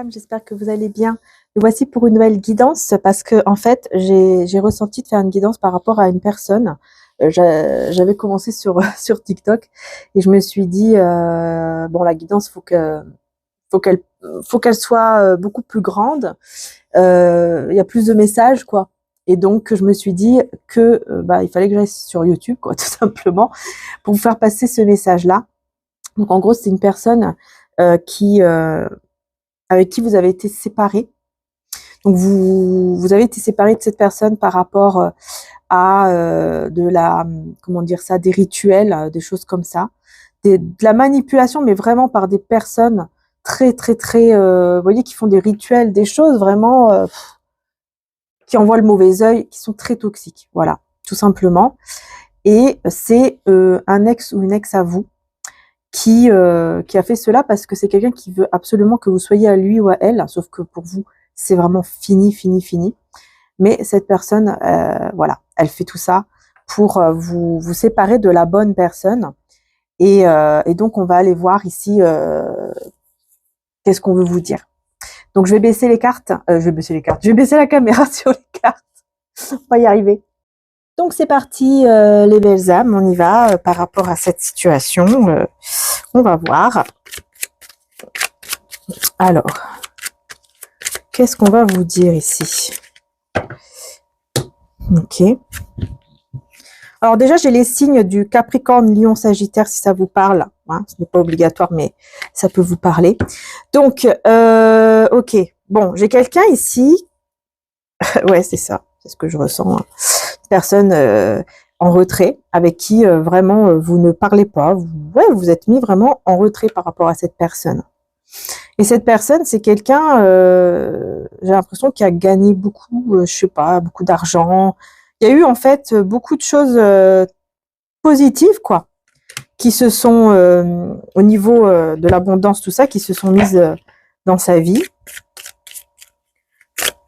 Mesdames, j'espère que vous allez bien. Me voici pour une nouvelle guidance parce que en fait, j'ai ressenti de faire une guidance par rapport à une personne. J'avais commencé sur sur TikTok et je me suis dit bon, la guidance faut qu'elle faut qu'elle soit beaucoup plus grande. Il y a plus de messages quoi. Et donc je me suis dit que il fallait que j'aille sur YouTube quoi, tout simplement pour vous faire passer ce message-là. Donc en gros, c'est une personne qui avec qui vous avez été séparés. Donc vous avez été séparés de cette personne par rapport à de la, comment dire ça, des rituels, des choses comme ça, de la manipulation, mais vraiment par des personnes très, vous voyez, qui font des rituels, des choses vraiment qui envoient le mauvais œil, qui sont très toxiques. Voilà, tout simplement. Et c'est un ex ou une ex à vous qui a fait cela parce que c'est quelqu'un qui veut absolument que vous soyez à lui ou à elle, sauf que pour vous, c'est vraiment fini. Mais cette personne, voilà, elle fait tout ça pour vous séparer de la bonne personne. Et donc, on va aller voir ici qu'est-ce qu'on veut vous dire. Donc, je vais baisser les cartes. Je vais baisser la caméra sur les cartes. On va y arriver. Donc, c'est parti, les belles âmes. On y va par rapport à cette situation. On va voir. Alors, qu'est-ce qu'on va vous dire ici? Ok. Alors déjà, j'ai les signes du Capricorne, Lion, Sagittaire, si ça vous parle. Hein, ce n'est pas obligatoire, mais ça peut vous parler. Donc, ok. Bon, j'ai quelqu'un ici. Ouais, c'est ça. C'est ce que je ressens. Hein. Personne en retrait, avec qui vraiment vous ne parlez pas. Vous êtes mis vraiment en retrait par rapport à cette personne. Et cette personne, c'est quelqu'un, j'ai l'impression, qui a gagné beaucoup, je sais pas, beaucoup d'argent. Il y a eu en fait beaucoup de choses positives, quoi, qui se sont, au niveau de l'abondance, tout ça, qui se sont mises dans sa vie.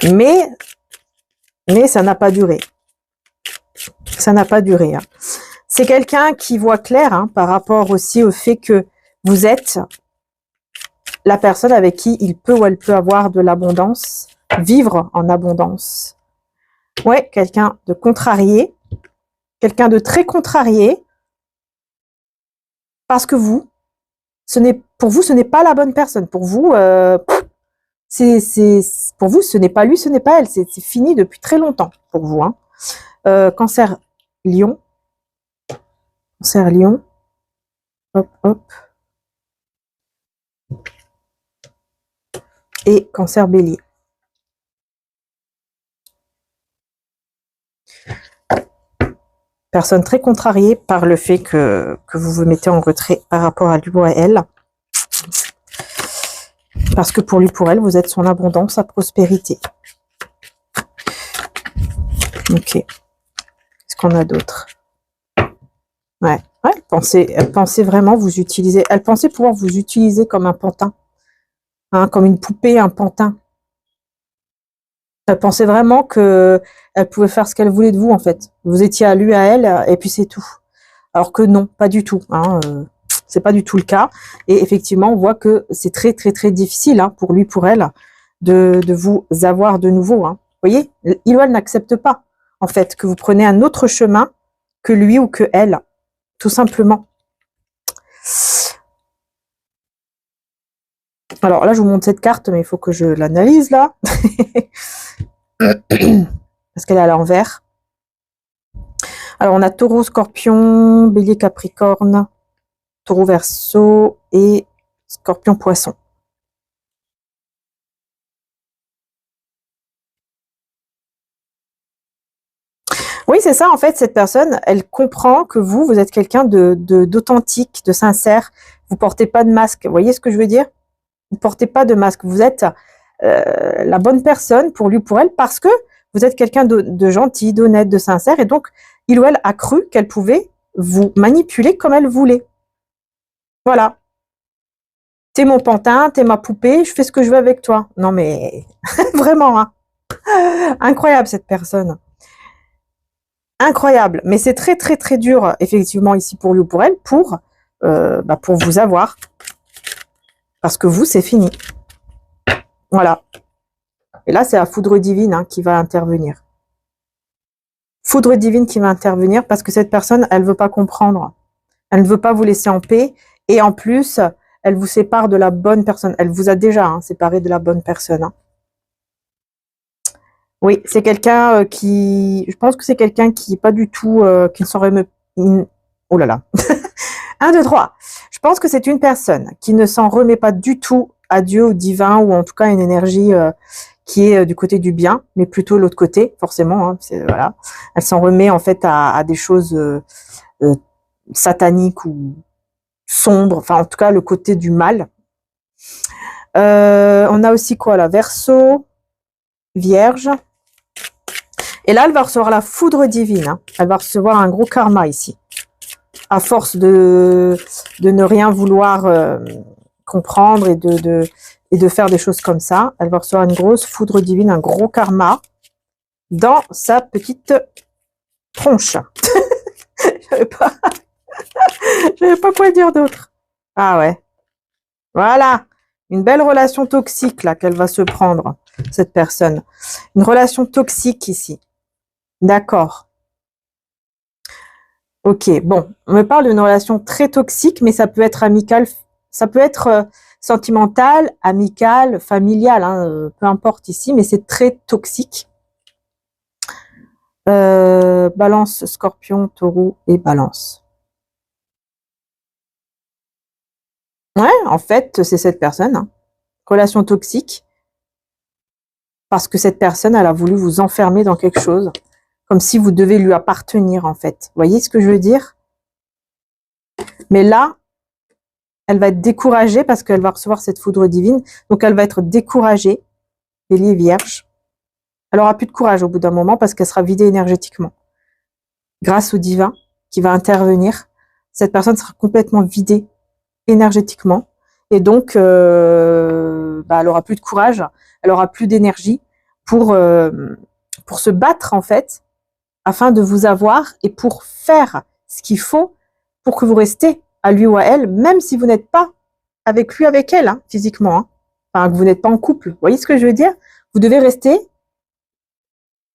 Mais ça n'a pas duré. Ça n'a pas duré. Hein. C'est quelqu'un qui voit clair hein, par rapport aussi au fait que vous êtes la personne avec qui il peut ou elle peut avoir de l'abondance, vivre en abondance. Ouais, quelqu'un de contrarié, quelqu'un de très contrarié, parce que pour vous, ce n'est pas la bonne personne. Pour vous, pour vous, ce n'est pas lui, ce n'est pas elle. C'est fini depuis très longtemps pour vous. Hein. Cancer Lion. Cancer Lion. Hop. Et Cancer Bélier. Personne très contrariée par le fait que vous vous mettez en retrait par rapport à lui ou à elle. Parce que pour lui, pour elle, vous êtes son abondance, sa prospérité. Ok. Qu'est-ce qu'on a d'autre? Ouais, elle pensait vraiment vous utiliser. Elle pensait pouvoir vous utiliser comme un pantin. Hein, comme une poupée, un pantin. Elle pensait vraiment que elle pouvait faire ce qu'elle voulait de vous, en fait. Vous étiez à lui, à elle, et puis c'est tout. Alors que non, pas du tout. Hein, c'est pas du tout le cas. Et effectivement, on voit que c'est très difficile hein, pour lui, pour elle, de vous avoir de nouveau. Hein. Vous voyez, il ou elle n'accepte pas, en fait, que vous preniez un autre chemin que lui ou que elle, tout simplement. Alors là, je vous montre cette carte, mais il faut que je l'analyse là. Parce qu'elle est à l'envers. Alors, on a Taureau, Scorpion, Bélier, Capricorne, Taureau, Verseau et Scorpion, Poisson. Oui, c'est ça, en fait, cette personne, elle comprend que vous êtes quelqu'un d'authentique, de sincère. Vous portez pas de masque. Vous voyez ce que je veux dire? Vous portez pas de masque. Vous êtes la bonne personne pour lui, pour elle, parce que vous êtes quelqu'un de gentil, d'honnête, de sincère. Et donc, il ou elle a cru qu'elle pouvait vous manipuler comme elle voulait. Voilà. T'es mon pantin, t'es ma poupée, je fais ce que je veux avec toi. Non mais, vraiment, hein. Incroyable cette personne. Incroyable. Mais c'est très dur, effectivement, ici pour lui ou pour elle, pour vous avoir. Parce que vous, c'est fini. Voilà. Et là, c'est la foudre divine hein, qui va intervenir. Foudre divine qui va intervenir parce que cette personne, elle veut pas comprendre. Elle ne veut pas vous laisser en paix. Et en plus, elle vous sépare de la bonne personne. Elle vous a déjà hein, séparé de la bonne personne. Hein. Oui, c'est quelqu'un qui... Je pense que c'est quelqu'un qui pas du tout... qui ne s'en remet... Oh là là. 1, 2, 3. Je pense que c'est une personne qui ne s'en remet pas du tout à Dieu, au divin, ou en tout cas une énergie qui est du côté du bien, mais plutôt l'autre côté, forcément. Hein, voilà. Elle s'en remet en fait à des choses sataniques ou sombres, enfin en tout cas le côté du mal. On a aussi quoi là? Verseau, Vierge. Et là, elle va recevoir la foudre divine. Hein. Elle va recevoir un gros karma ici. À force de ne rien vouloir comprendre et de faire des choses comme ça, elle va recevoir une grosse foudre divine, un gros karma dans sa petite tronche. Je savais pas quoi dire d'autre. Ah ouais. Voilà. Une belle relation toxique là qu'elle va se prendre, cette personne. Une relation toxique ici. D'accord. Ok, bon, on me parle d'une relation très toxique, mais ça peut être amical, ça peut être sentimental, amical, familial, hein, peu importe ici, mais c'est très toxique. Balance, Scorpion, Taureau et Balance. Ouais, en fait, c'est cette personne. Hein. Relation toxique, parce que cette personne, elle a voulu vous enfermer dans quelque chose, comme si vous devez lui appartenir, en fait. Vous voyez ce que je veux dire? Mais là, elle va être découragée parce qu'elle va recevoir cette foudre divine. Donc, elle va être découragée, Bélier, Vierge. Elle aura plus de courage au bout d'un moment parce qu'elle sera vidée énergétiquement. Grâce au divin qui va intervenir, cette personne sera complètement vidée énergétiquement. Et donc, elle aura plus de courage, elle aura plus d'énergie pour se battre, en fait, afin de vous avoir et pour faire ce qu'il faut pour que vous restiez à lui ou à elle, même si vous n'êtes pas avec lui, avec elle, hein, physiquement. Hein. Enfin, que vous n'êtes pas en couple. Vous voyez ce que je veux dire? Vous devez rester.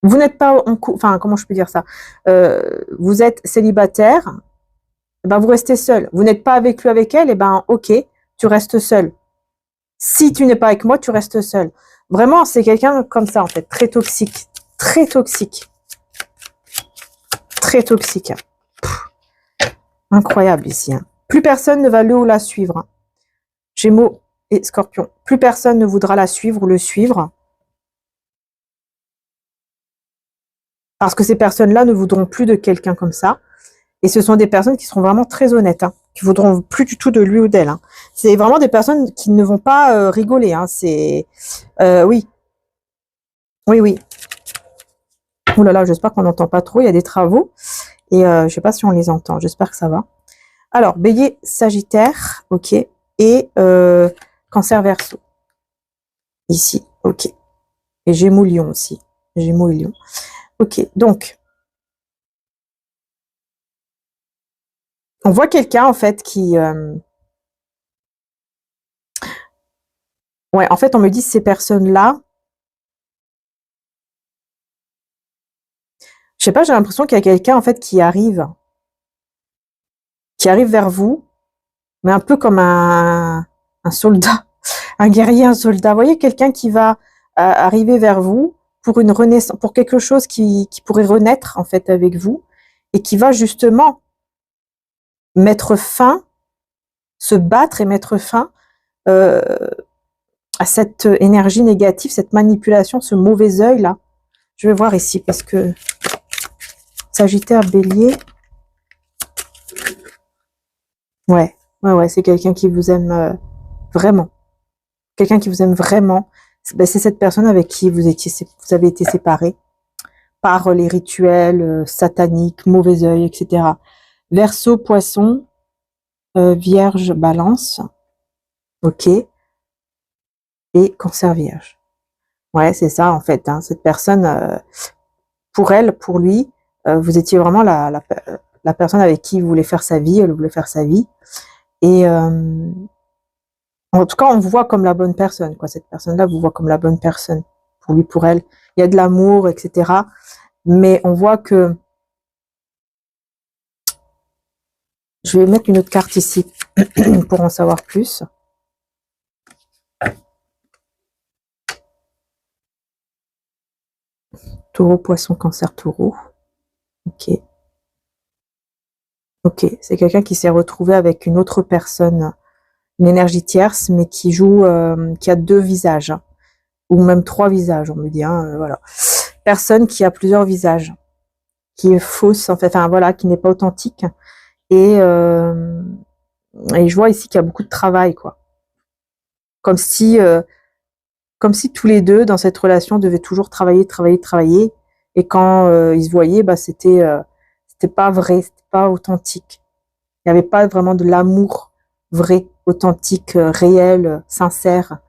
Vous n'êtes pas en couple. Enfin, comment je peux dire ça? Vous êtes célibataire. Eh ben, vous restez seul. Vous n'êtes pas avec lui, avec elle. Eh ben, ok, tu restes seul. Si tu n'es pas avec moi, tu restes seul. Vraiment, c'est quelqu'un comme ça, en fait. Très toxique. Très toxique. Très toxique. Pff, incroyable ici. Hein. Plus personne ne va le ou la suivre. Hein. Gémeaux et Scorpion. Plus personne ne voudra la suivre ou le suivre. Parce que ces personnes-là ne voudront plus de quelqu'un comme ça. Et ce sont des personnes qui seront vraiment très honnêtes, hein, qui voudront plus du tout de lui ou d'elle. Hein. C'est vraiment des personnes qui ne vont pas rigoler. Hein. C'est oui, oui, oui. Ouh là là, j'espère qu'on n'entend pas trop. Il y a des travaux et je sais pas si on les entend. J'espère que ça va. Alors, Bélier, Sagittaire, ok, et Cancer, Verseau. Ici, ok. Et Gémeaux, Lion aussi. Gémeaux et Lion. Ok, donc on voit quelqu'un en fait qui ouais, en fait, on me dit ces personnes-là, je sais pas, j'ai l'impression qu'il y a quelqu'un en fait qui arrive vers vous, mais un peu comme un soldat, un guerrier, un soldat. Vous voyez, quelqu'un qui va arriver vers vous pour une renaissance, pour quelque chose qui pourrait renaître en fait avec vous, et qui va justement mettre fin, se battre et mettre fin euh, à cette énergie négative, cette manipulation, ce mauvais œil là. Je vais voir ici parce que Sagittaire, Bélier. Ouais, ouais, c'est quelqu'un qui vous aime vraiment. Quelqu'un qui vous aime vraiment. C'est cette personne avec qui vous avez été séparés par les rituels sataniques, mauvais œil, etc. Verseau, Poisson, Vierge, Balance. Ok. Et Cancer, Vierge. Ouais, c'est ça en fait. Hein. Cette personne, pour elle, pour lui, vous étiez vraiment la personne avec qui il voulait faire sa vie. Elle voulait faire sa vie. Et En tout cas, on vous voit comme la bonne personne, quoi. Cette personne-là vous voit comme la bonne personne. Pour lui, pour elle. Il y a de l'amour, etc. Mais on voit que... Je vais mettre une autre carte ici pour en savoir plus. Taureau, poisson, cancer, taureau. Ok. Ok, c'est quelqu'un qui s'est retrouvé avec une autre personne, une énergie tierce, mais qui joue, qui a deux visages, ou même trois visages, on me dit, hein, voilà. Personne qui a plusieurs visages, qui est fausse, en fait, enfin voilà, qui n'est pas authentique. Et, et je vois ici qu'il y a beaucoup de travail, quoi. Comme si, tous les deux, dans cette relation, devaient toujours travailler, travailler, travailler. Et quand ils se voyaient, bah, c'était pas vrai, c'était pas authentique. Il n'y avait pas vraiment de l'amour vrai, authentique, réel, sincère.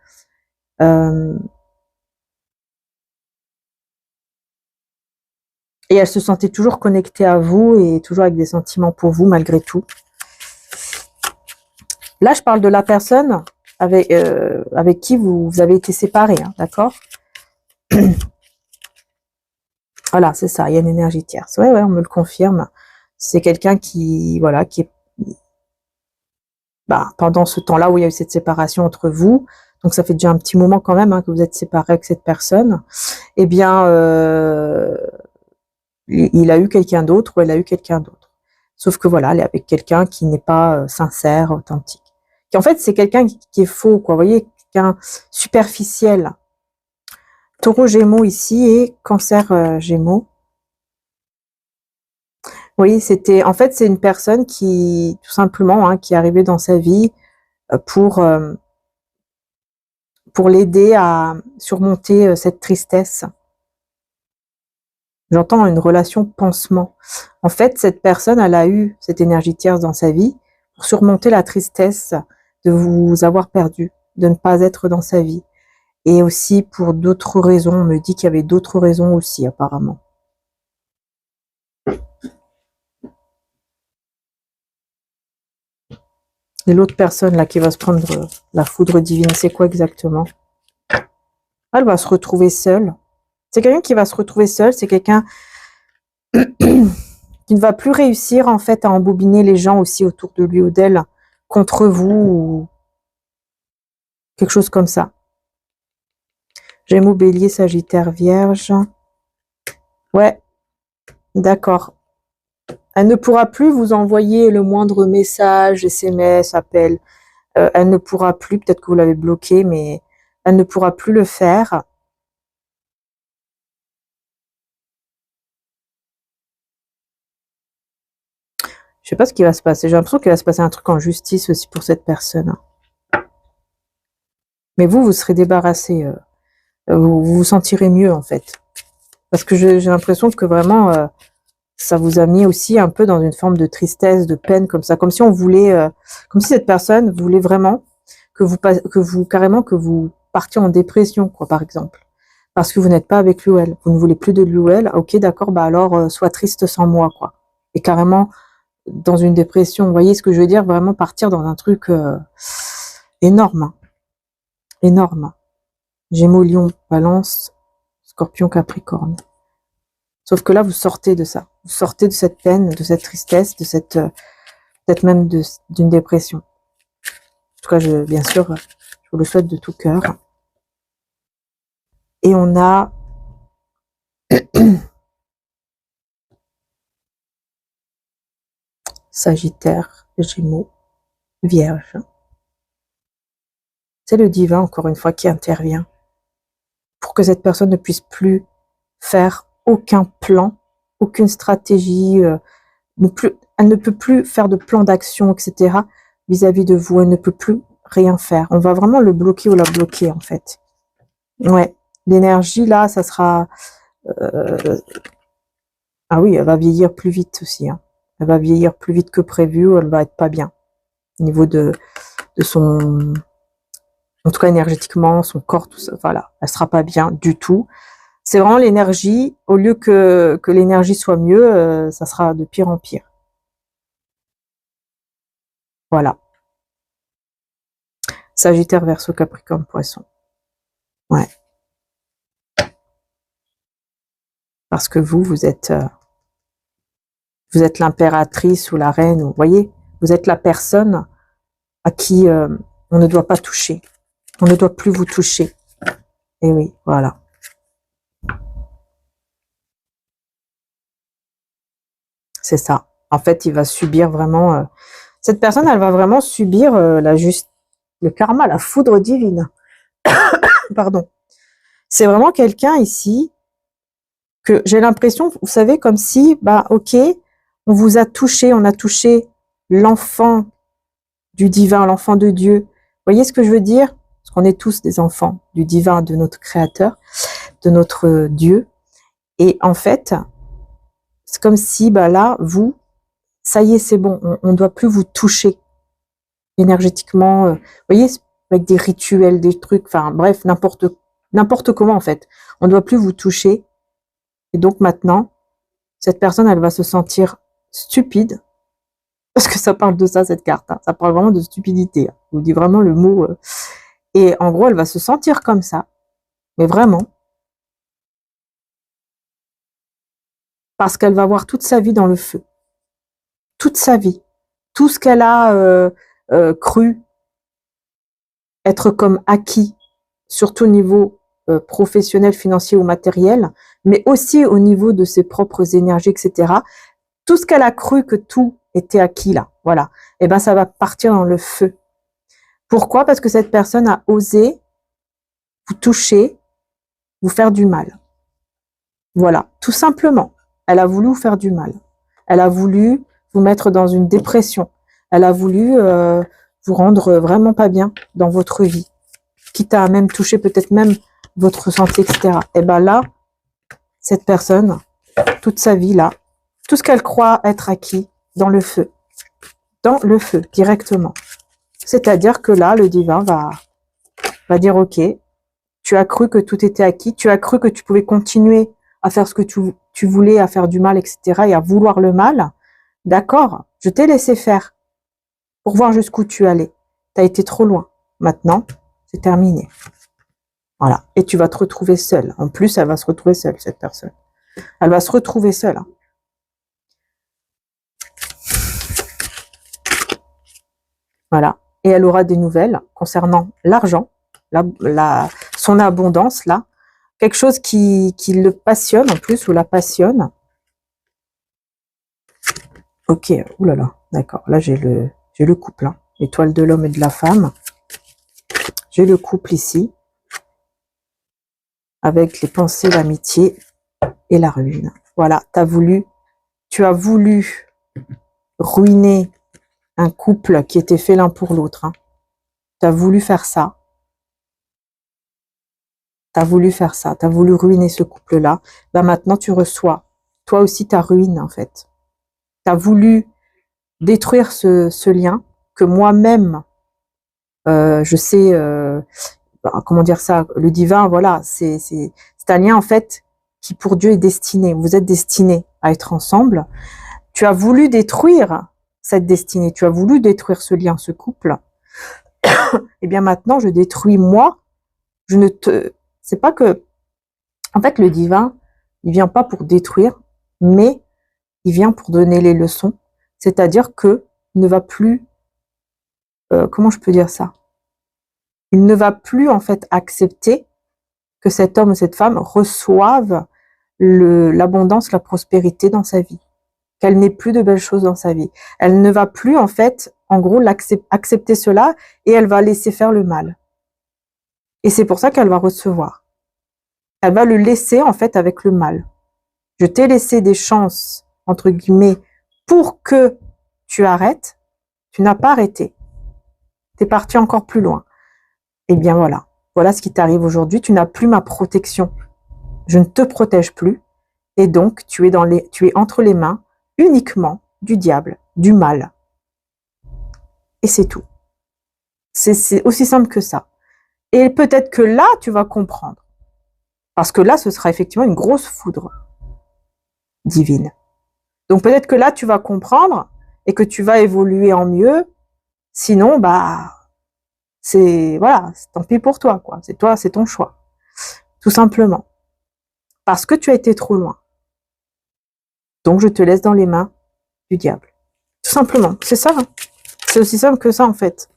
Et elle se sentait toujours connectée à vous et toujours avec des sentiments pour vous malgré tout. Là, je parle de la personne avec qui vous avez été séparés, hein, d'accord? Voilà, c'est ça, il y a une énergie tierce. Ouais, on me le confirme. C'est quelqu'un qui, voilà, qui est pendant ce temps-là où il y a eu cette séparation entre vous, donc ça fait déjà un petit moment quand même, hein, que vous êtes séparés avec cette personne, eh bien, il a eu quelqu'un d'autre ou elle a eu quelqu'un d'autre. Sauf que voilà, elle est avec quelqu'un qui n'est pas sincère, authentique. Qui en fait, c'est quelqu'un qui est faux, quoi. Vous voyez, quelqu'un superficiel. Taureau Gémeaux ici et Cancer Gémeaux. Oui, en fait, c'est une personne qui, tout simplement, hein, qui est arrivée dans sa vie pour l'aider à surmonter cette tristesse. J'entends une relation pansement. En fait, cette personne, elle a eu cette énergie tierce dans sa vie pour surmonter la tristesse de vous avoir perdu, de ne pas être dans sa vie. Et aussi pour d'autres raisons. On me dit qu'il y avait d'autres raisons aussi, apparemment. Et l'autre personne là qui va se prendre la foudre divine, c'est quoi exactement? Elle va se retrouver seule. C'est quelqu'un qui va se retrouver seul, c'est quelqu'un qui ne va plus réussir en fait à embobiner les gens aussi autour de lui ou d'elle contre vous ou quelque chose comme ça. Gémeaux, Bélier, Sagittaire, Vierge. Ouais, d'accord. Elle ne pourra plus vous envoyer le moindre message, SMS, appel. Elle ne pourra plus, peut-être que vous l'avez bloqué, mais elle ne pourra plus le faire. Je sais pas ce qui va se passer. J'ai l'impression qu'il va se passer un truc en justice aussi pour cette personne. Mais vous serez débarrassé. Vous vous sentirez mieux en fait. Parce que j'ai l'impression que vraiment, ça vous a mis aussi un peu dans une forme de tristesse, de peine comme ça. Comme si on voulait, comme si cette personne voulait vraiment que vous partiez en dépression, quoi, par exemple. Parce que vous n'êtes pas avec lui ou elle. Vous ne voulez plus de lui ou elle. Ok, d'accord, alors, sois triste sans moi, quoi. Et carrément, dans une dépression. Vous voyez ce que je veux dire? Vraiment partir dans un truc énorme. Hein. Énorme. Gémeaux, Lion, Balance, Scorpion, Capricorne. Sauf que là, vous sortez de ça. Vous sortez de cette peine, de cette tristesse, de peut-être même d'une dépression. En tout cas, bien sûr, je vous le souhaite de tout cœur. Et on a Sagittaire, Gémeaux, Vierge. C'est le divin, encore une fois, qui intervient pour que cette personne ne puisse plus faire aucun plan, aucune stratégie, elle ne peut plus faire de plan d'action, etc. vis-à-vis de vous. Elle ne peut plus rien faire. On va vraiment le bloquer ou la bloquer, en fait. Ouais. L'énergie, là, ça sera... Ah oui, elle va vieillir plus vite aussi. Hein. Elle va vieillir plus vite que prévu. Elle va être pas bien. Au niveau de son... En tout cas, énergétiquement, son corps, tout ça. Voilà. Elle sera pas bien du tout. C'est vraiment l'énergie. Au lieu que l'énergie soit mieux, ça sera de pire en pire. Voilà. Sagittaire, Verseau, Capricorne, Poisson. Ouais. Parce que vous êtes l'impératrice ou la reine, vous voyez, vous êtes la personne à qui on ne doit pas toucher. On ne doit plus vous toucher. Et oui, voilà. C'est ça. En fait, il va subir vraiment... cette personne, elle va vraiment subir le karma, la foudre divine. Pardon. C'est vraiment quelqu'un ici que j'ai l'impression, vous savez, comme si, bah ok, on vous a touché, on a touché l'enfant du divin, l'enfant de Dieu. Vous voyez ce que je veux dire? Parce qu'on est tous des enfants du divin, de notre créateur, de notre Dieu. Et en fait, c'est comme si, bah là, vous, ça y est, c'est bon, on ne doit plus vous toucher énergétiquement. Vous voyez, avec des rituels, des trucs, enfin bref, n'importe comment en fait. On ne doit plus vous toucher. Et donc maintenant, cette personne, elle va se sentir stupide. Parce que ça parle de ça, cette carte. Hein. Ça parle vraiment de stupidité. Hein. Je vous dis vraiment le mot. Et en gros, elle va se sentir comme ça. Mais vraiment. Parce qu'elle va voir toute sa vie dans le feu. Toute sa vie. Tout ce qu'elle a cru être comme acquis, surtout au niveau professionnel, financier ou matériel, mais aussi au niveau de ses propres énergies, etc. Tout ce qu'elle a cru que tout était acquis là, voilà, et ben ça va partir dans le feu. Pourquoi? Parce que cette personne a osé vous toucher, vous faire du mal. Voilà, tout simplement. Elle a voulu vous faire du mal. Elle a voulu vous mettre dans une dépression. Elle a voulu vous rendre vraiment pas bien dans votre vie. Quitte à même toucher peut-être même votre santé, etc. Et ben là, cette personne, toute sa vie là, tout ce qu'elle croit être acquis, dans le feu, directement. C'est-à-dire que là, le divin va dire, ok, tu as cru que tout était acquis, tu as cru que tu pouvais continuer à faire ce que tu voulais, à faire du mal, etc., et à vouloir le mal. D'accord, je t'ai laissé faire pour voir jusqu'où tu allais. Tu as été trop loin. Maintenant, c'est terminé. Voilà. Et tu vas te retrouver seule. En plus, elle va se retrouver seule, cette personne. Elle va se retrouver seule. Hein. Voilà. Et elle aura des nouvelles concernant l'argent, son abondance, là. Quelque chose qui le passionne en plus, ou la passionne. Ok, oulala, d'accord. Là, j'ai le couple, hein. L'étoile de l'homme et de la femme. J'ai le couple ici. Avec les pensées, l'amitié et la ruine. Voilà, tu as voulu ruiner un couple qui était fait l'un pour l'autre. Hein. Tu as voulu faire ça. Tu as voulu faire ça. Tu as voulu ruiner ce couple-là. Ben maintenant, tu reçois. Toi aussi, ta ruine, en fait. Tu as voulu détruire ce lien que moi-même, je sais, comment dire ça, le divin, voilà, c'est un lien, en fait, qui pour Dieu est destiné. Vous êtes destinés à être ensemble. Tu as voulu détruire cette destinée. Tu as voulu détruire ce lien, ce couple. Et bien maintenant, je détruis moi. C'est pas que, en fait, le divin, il vient pas pour détruire, mais il vient pour donner les leçons. C'est-à-dire que il ne va plus, comment je peux dire ça? Il ne va plus, en fait, accepter que cet homme ou cette femme reçoive l'abondance, la prospérité dans sa vie. Qu'elle n'ait plus de belles choses dans sa vie. Elle ne va plus, en fait, en gros, accepter cela, et elle va laisser faire le mal. Et c'est pour ça qu'elle va recevoir. Elle va le laisser, en fait, avec le mal. Je t'ai laissé des chances, entre guillemets, pour que tu arrêtes. Tu n'as pas arrêté. Tu es parti encore plus loin. Eh bien voilà. Voilà ce qui t'arrive aujourd'hui. Tu n'as plus ma protection. Je ne te protège plus. Et donc, tu es entre les mains uniquement du diable, du mal. Et c'est tout. C'est aussi simple que ça. Et peut-être que là, tu vas comprendre. Parce que là, ce sera effectivement une grosse foudre divine. Donc peut-être que là, tu vas comprendre et que tu vas évoluer en mieux. Sinon, bah, voilà, tant pis pour toi, quoi. C'est toi, c'est ton choix. Tout simplement. Parce que tu as été trop loin. Donc, je te laisse dans les mains du diable. Tout simplement. C'est ça. Hein. C'est aussi simple que ça, en fait.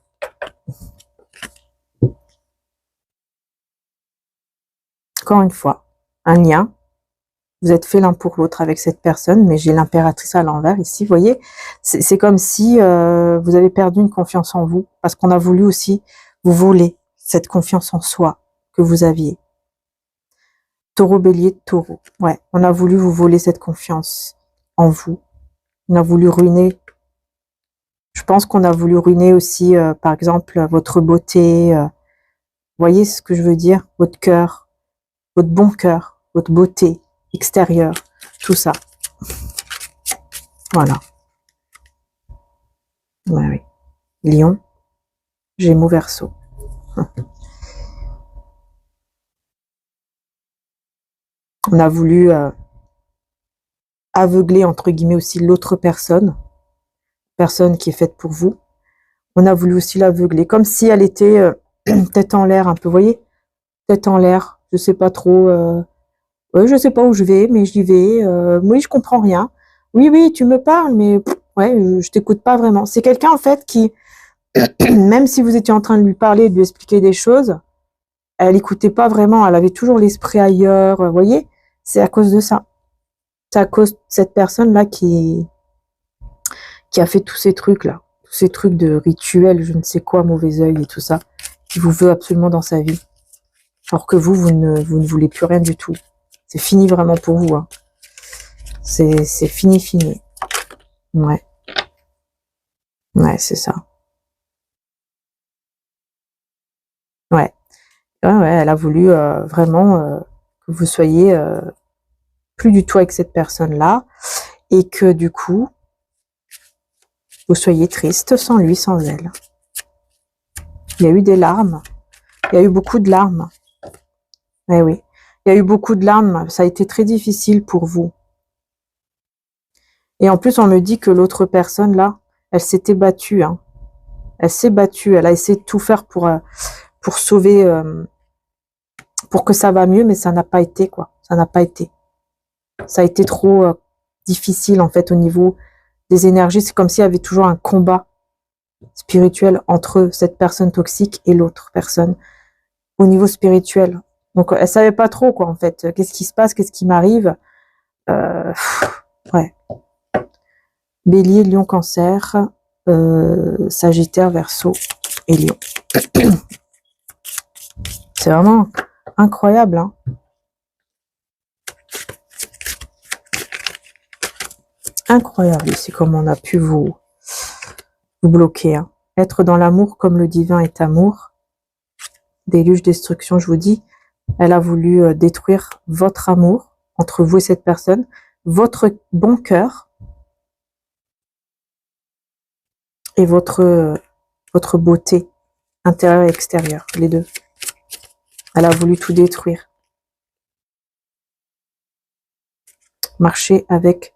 Encore une fois, un lien. Vous êtes fait l'un pour l'autre avec cette personne, mais j'ai l'impératrice à l'envers ici. Vous voyez, c'est comme si vous avez perdu une confiance en vous, parce qu'on a voulu aussi vous voler cette confiance en soi que vous aviez. Taureau, bélier, taureau. Ouais, on a voulu vous voler cette confiance en vous. On a voulu ruiner. Je pense qu'on a voulu ruiner aussi, par exemple, votre beauté. Vous voyez ce que je veux dire? Votre cœur, votre bon cœur, votre beauté extérieure, tout ça. Voilà. Ouais, oui. Lion, Gémeaux, Verseau. On a voulu aveugler, entre guillemets, aussi l'autre personne qui est faite pour vous. On a voulu aussi l'aveugler, comme si elle était tête en l'air un peu, vous voyez? Tête en l'air, je sais pas trop, je sais pas où je vais, mais j'y vais, oui, je comprends rien. Oui, oui, tu me parles, mais ouais, je t'écoute pas vraiment. C'est quelqu'un, en fait, qui, même si vous étiez en train de lui parler, de lui expliquer des choses, elle écoutait pas vraiment, elle avait toujours l'esprit ailleurs, vous voyez? C'est à cause de ça. C'est à cause de cette personne-là qui a fait tous ces trucs-là. Tous ces trucs de rituels, je ne sais quoi, mauvais œil et tout ça, qui vous veut absolument dans sa vie. Alors que vous ne voulez plus rien du tout. C'est fini vraiment pour vous. Hein. C'est fini, fini. Ouais. Ouais, c'est ça. Ouais. Ouais, elle a voulu vraiment que vous soyez plus du tout avec cette personne-là et que du coup, vous soyez triste sans lui, sans elle. Il y a eu des larmes. Il y a eu beaucoup de larmes. Eh oui. Il y a eu beaucoup de larmes. Ça a été très difficile pour vous. Et en plus, on me dit que l'autre personne, là, elle s'était battue. Hein. Elle s'est battue. Elle a essayé de tout faire pour sauver, pour que ça va mieux, mais ça n'a pas été, quoi. Ça n'a pas été. Ça a été trop difficile, en fait, au niveau des énergies. C'est comme s'il y avait toujours un combat spirituel entre cette personne toxique et l'autre personne au niveau spirituel. Donc, elle savait pas trop, quoi, en fait. Qu'est-ce qui se passe? Qu'est-ce qui m'arrive? Ouais. Bélier, Lion, Cancer, Sagittaire, Verseau et Lion. C'est vraiment incroyable. Hein. Incroyable, c'est comme on a pu vous bloquer. Hein. Être dans l'amour comme le divin est amour. Déluge, destruction, je vous dis. Elle a voulu détruire votre amour entre vous et cette personne, votre bon cœur et votre beauté intérieure et extérieure, les deux. Elle a voulu tout détruire. Marchez avec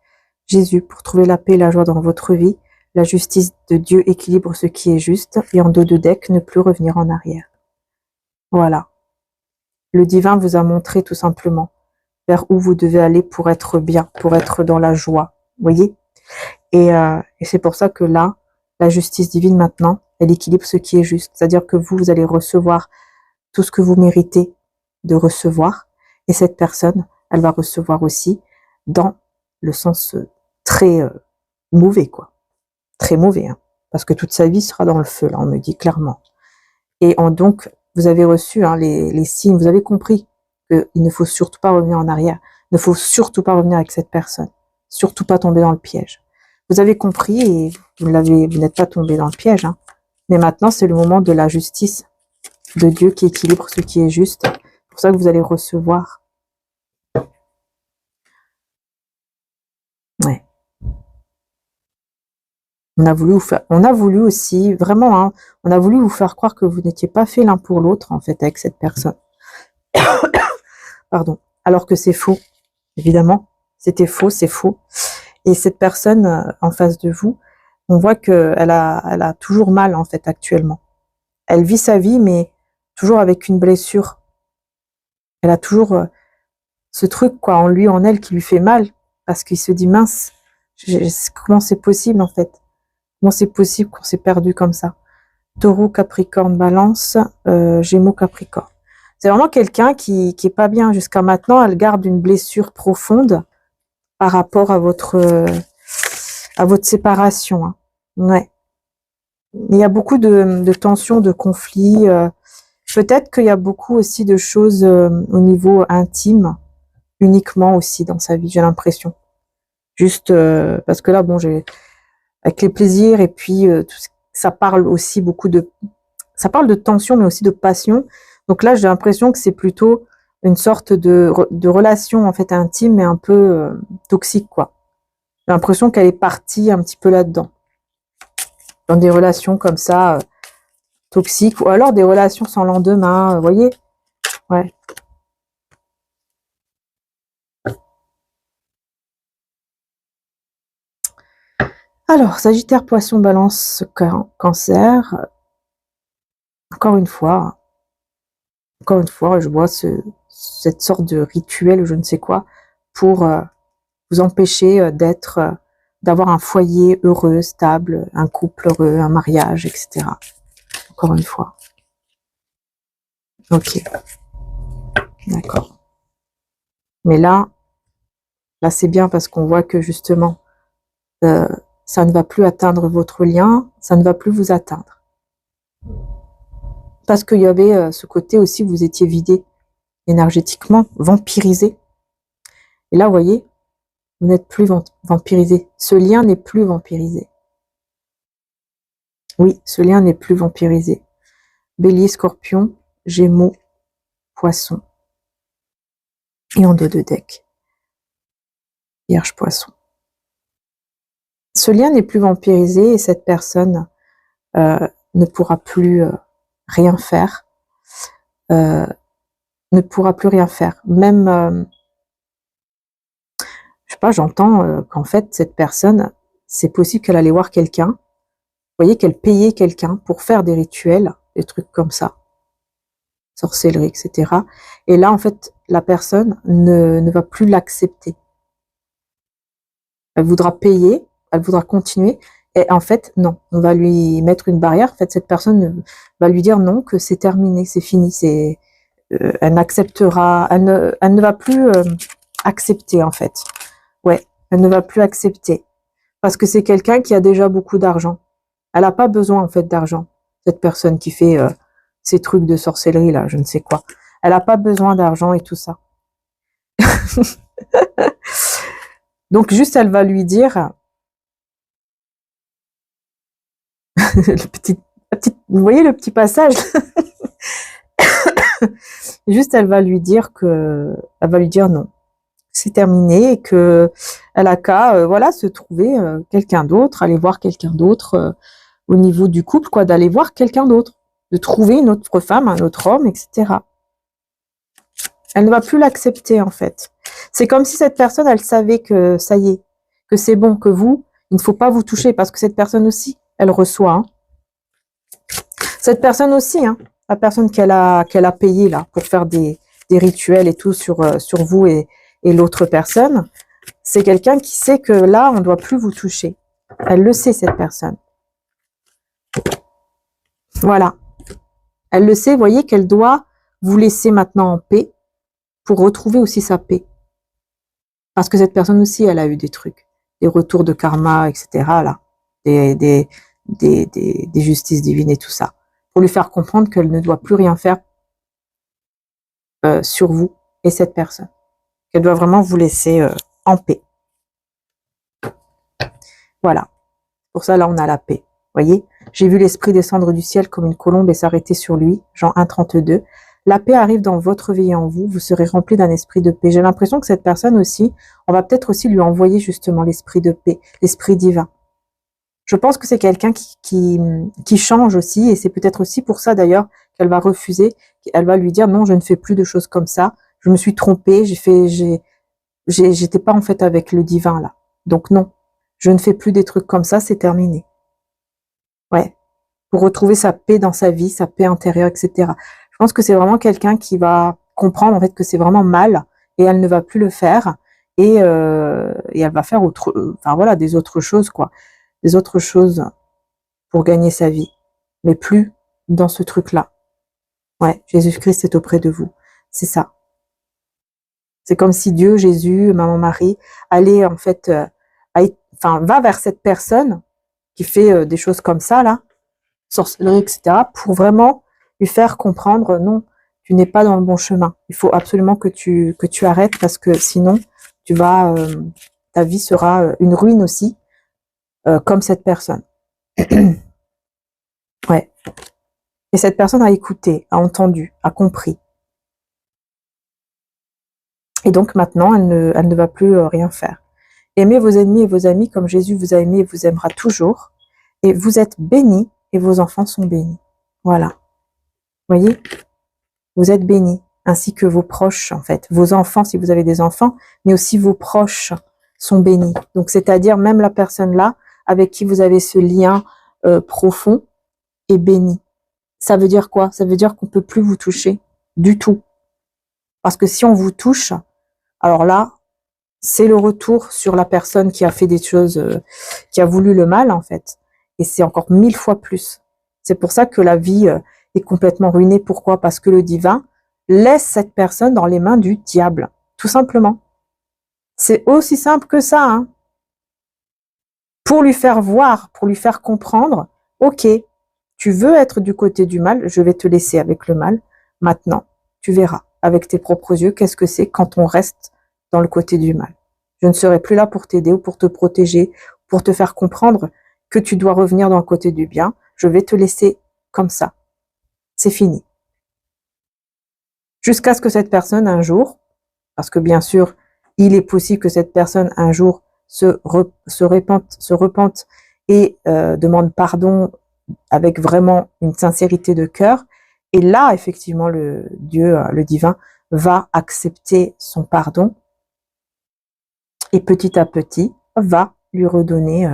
Jésus pour trouver la paix et la joie dans votre vie. La justice de Dieu équilibre ce qui est juste et en dos de deck, ne plus revenir en arrière. Voilà. Le divin vous a montré tout simplement vers où vous devez aller pour être bien, pour être dans la joie. Vous voyez? Et c'est pour ça que là, la justice divine maintenant, elle équilibre ce qui est juste. C'est-à-dire que vous allez recevoir tout ce que vous méritez de recevoir. Et cette personne, elle va recevoir aussi dans le sens très mauvais, quoi. Très mauvais, hein. Parce que toute sa vie sera dans le feu, là, on me dit clairement. Et donc, vous avez reçu hein, les signes, vous avez compris qu'il ne faut surtout pas revenir en arrière. Il ne faut surtout pas revenir avec cette personne. Surtout pas tomber dans le piège. Vous avez compris et vous n'êtes pas tombé dans le piège. Hein. Mais maintenant, c'est le moment de la justice de Dieu qui équilibre ce qui est juste. C'est pour ça que vous allez recevoir. Ouais. On a voulu aussi, vraiment, hein, on a voulu vous faire croire que vous n'étiez pas fait l'un pour l'autre, en fait, avec cette personne. Pardon. Alors que c'est faux, évidemment. C'était faux, c'est faux. Et cette personne en face de vous, on voit qu'elle a toujours mal, en fait, actuellement. elle vit sa vie, mais toujours avec une blessure. Elle a toujours ce truc quoi en lui, en elle, qui lui fait mal, parce qu'il se dit mince, comment c'est possible en fait? Comment c'est possible qu'on s'est perdu comme ça? Taureau, Capricorne, Balance, Gémeaux, Capricorne. C'est vraiment quelqu'un qui est pas bien jusqu'à maintenant. Elle garde une blessure profonde par rapport à votre séparation. Hein. Ouais. Il y a beaucoup de tensions, de conflits. Peut-être qu'il y a beaucoup aussi de choses au niveau intime, uniquement aussi dans sa vie, j'ai l'impression. Juste parce que là, bon, avec les plaisirs et puis ça parle aussi beaucoup ça parle de tension, mais aussi de passion. Donc là, j'ai l'impression que c'est plutôt une sorte de relation en fait intime, mais un peu toxique, quoi. J'ai l'impression qu'elle est partie un petit peu là-dedans, dans des relations comme ça, toxiques, ou alors des relations sans lendemain, vous voyez? Ouais. Alors, Sagittaire, Poisson, Balance, Cancer. Encore une fois, je vois cette sorte de rituel, je ne sais quoi, pour vous empêcher d'avoir un foyer heureux, stable, un couple heureux, un mariage, etc. Encore une fois. Ok, d'accord. Mais là c'est bien parce qu'on voit que justement, ça ne va plus atteindre votre lien, ça ne va plus vous atteindre. Parce qu'il y avait ce côté aussi, vous étiez vidé énergétiquement, vampirisé. Et là, vous voyez, vous n'êtes plus vampirisé. Ce lien n'est plus vampirisé. Oui, ce lien n'est plus vampirisé. Bélier, Scorpion, Gémeaux, Poisson. Et en dos de deck, Vierge, Poisson. Ce lien n'est plus vampirisé et cette personne ne pourra plus rien faire. Ne pourra plus rien faire. Même, je sais pas, j'entends qu'en fait, cette personne, c'est possible qu'elle allait voir quelqu'un. Vous voyez qu'elle payait quelqu'un pour faire des rituels, des trucs comme ça. Sorcellerie, etc. Et là, en fait, la personne ne va plus l'accepter. Elle voudra payer, elle voudra continuer. Et en fait, non, on va lui mettre une barrière. En fait, cette personne va lui dire non, que c'est terminé, c'est fini. Elle n'acceptera, elle ne va plus accepter, en fait. Ouais, elle ne va plus accepter. Parce que c'est quelqu'un qui a déjà beaucoup d'argent. Elle n'a pas besoin, en fait, d'argent. Cette personne qui fait ces trucs de sorcellerie, là, je ne sais quoi. Elle n'a pas besoin d'argent et tout ça. Donc, juste, elle va lui dire... vous voyez le petit passage? Juste, elle va lui dire non. C'est terminé et que elle a qu'à voilà, se trouver quelqu'un d'autre, aller voir quelqu'un d'autre au niveau du couple, quoi, d'aller voir quelqu'un d'autre, de trouver une autre femme, un autre homme, etc. Elle ne va plus l'accepter, en fait. C'est comme si cette personne, elle savait que ça y est, que c'est bon, que vous, il ne faut pas vous toucher, parce que cette personne aussi, elle reçoit. Hein. Cette personne aussi, hein, la personne qu'elle a payée là pour faire des rituels et tout sur vous et l'autre personne, c'est quelqu'un qui sait que là, on ne doit plus vous toucher. Elle le sait, cette personne. Voilà. Elle le sait, vous voyez qu'elle doit vous laisser maintenant en paix pour retrouver aussi sa paix. Parce que cette personne aussi, elle a eu des trucs, des retours de karma, etc. là, des justices divines et tout ça. Pour lui faire comprendre qu'elle ne doit plus rien faire sur vous et cette personne. Qu'elle doit vraiment vous laisser en paix. Voilà. Pour ça, là, on a la paix. Voyez, j'ai vu l'esprit descendre du ciel comme une colombe et s'arrêter sur lui. Jean 1,32. La paix arrive dans votre vie et en vous. Vous serez rempli d'un esprit de paix. J'ai l'impression que cette personne aussi, on va peut-être aussi lui envoyer justement l'esprit de paix, l'esprit divin. Je pense que c'est quelqu'un qui change aussi, et c'est peut-être aussi pour ça d'ailleurs qu'elle va refuser. Elle va lui dire non, je ne fais plus de choses comme ça. Je me suis trompée. J'étais pas en fait avec le divin là. Donc non, je ne fais plus des trucs comme ça. C'est terminé. Ouais. pour retrouver sa paix dans sa vie, sa paix intérieure, etc. Je pense que c'est vraiment quelqu'un qui va comprendre en fait que c'est vraiment mal et elle ne va plus le faire et elle va faire enfin voilà, des autres choses quoi, des autres choses pour gagner sa vie, mais plus dans ce truc-là. Ouais, Jésus-Christ est auprès de vous, c'est ça. C'est comme si Dieu, Jésus, Maman Marie allait en fait, enfin va vers cette personne qui fait des choses comme ça là, sorcellerie, etc., pour vraiment lui faire comprendre non, tu n'es pas dans le bon chemin. Il faut absolument que tu arrêtes parce que sinon tu vas ta vie sera une ruine aussi, comme cette personne. Ouais. Et cette personne a écouté, a entendu, a compris. Et donc maintenant, elle ne va plus rien faire. Aimez vos ennemis et vos amis comme Jésus vous a aimé et vous aimera toujours. Et vous êtes bénis et vos enfants sont bénis. Voilà. Voyez, vous êtes bénis, ainsi que vos proches, en fait. Vos enfants, si vous avez des enfants, mais aussi vos proches sont bénis. Donc, c'est-à-dire même la personne là, avec qui vous avez ce lien profond, est bénie. Ça veut dire quoi? Ça veut dire qu'on ne peut plus vous toucher du tout. Parce que si on vous touche, alors là, c'est le retour sur la personne qui a fait des choses, qui a voulu le mal, en fait. Et c'est encore 1000 fois plus. C'est pour ça que la vie est complètement ruinée. Pourquoi? Parce que le divin laisse cette personne dans les mains du diable. Tout simplement. C'est aussi simple que ça. Hein. Pour lui faire voir, pour lui faire comprendre, ok, tu veux être du côté du mal, je vais te laisser avec le mal. Maintenant, tu verras avec tes propres yeux qu'est-ce que c'est quand on reste dans le côté du mal. Je ne serai plus là pour t'aider ou pour te protéger, pour te faire comprendre que tu dois revenir dans le côté du bien. Je vais te laisser comme ça. C'est fini. Jusqu'à ce que cette personne un jour, parce que bien sûr, il est possible que cette personne un jour se repente et demande pardon avec vraiment une sincérité de cœur. Et là, effectivement, le Dieu, le divin, va accepter son pardon et petit à petit va lui redonner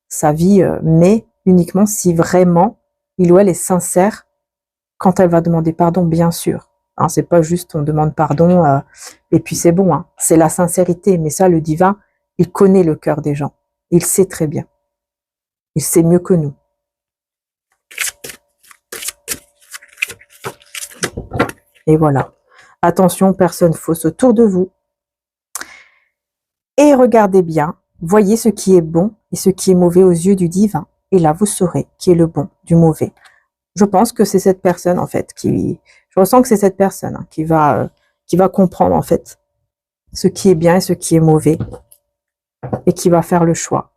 sa vie, mais uniquement si vraiment il ou elle est sincère quand elle va demander pardon, bien sûr. Hein, c'est pas juste on demande pardon et puis c'est bon. Hein. C'est la sincérité, mais ça, le divin, il connaît le cœur des gens. Il sait très bien. Il sait mieux que nous. Et voilà. Attention, personne fausse autour de vous. Et regardez bien, voyez ce qui est bon et ce qui est mauvais aux yeux du divin. Et là, vous saurez qui est le bon du mauvais. Je pense que c'est cette personne, en fait, je ressens que c'est cette personne hein, qui va comprendre, en fait, ce qui est bien et ce qui est mauvais. Et qui va faire le choix.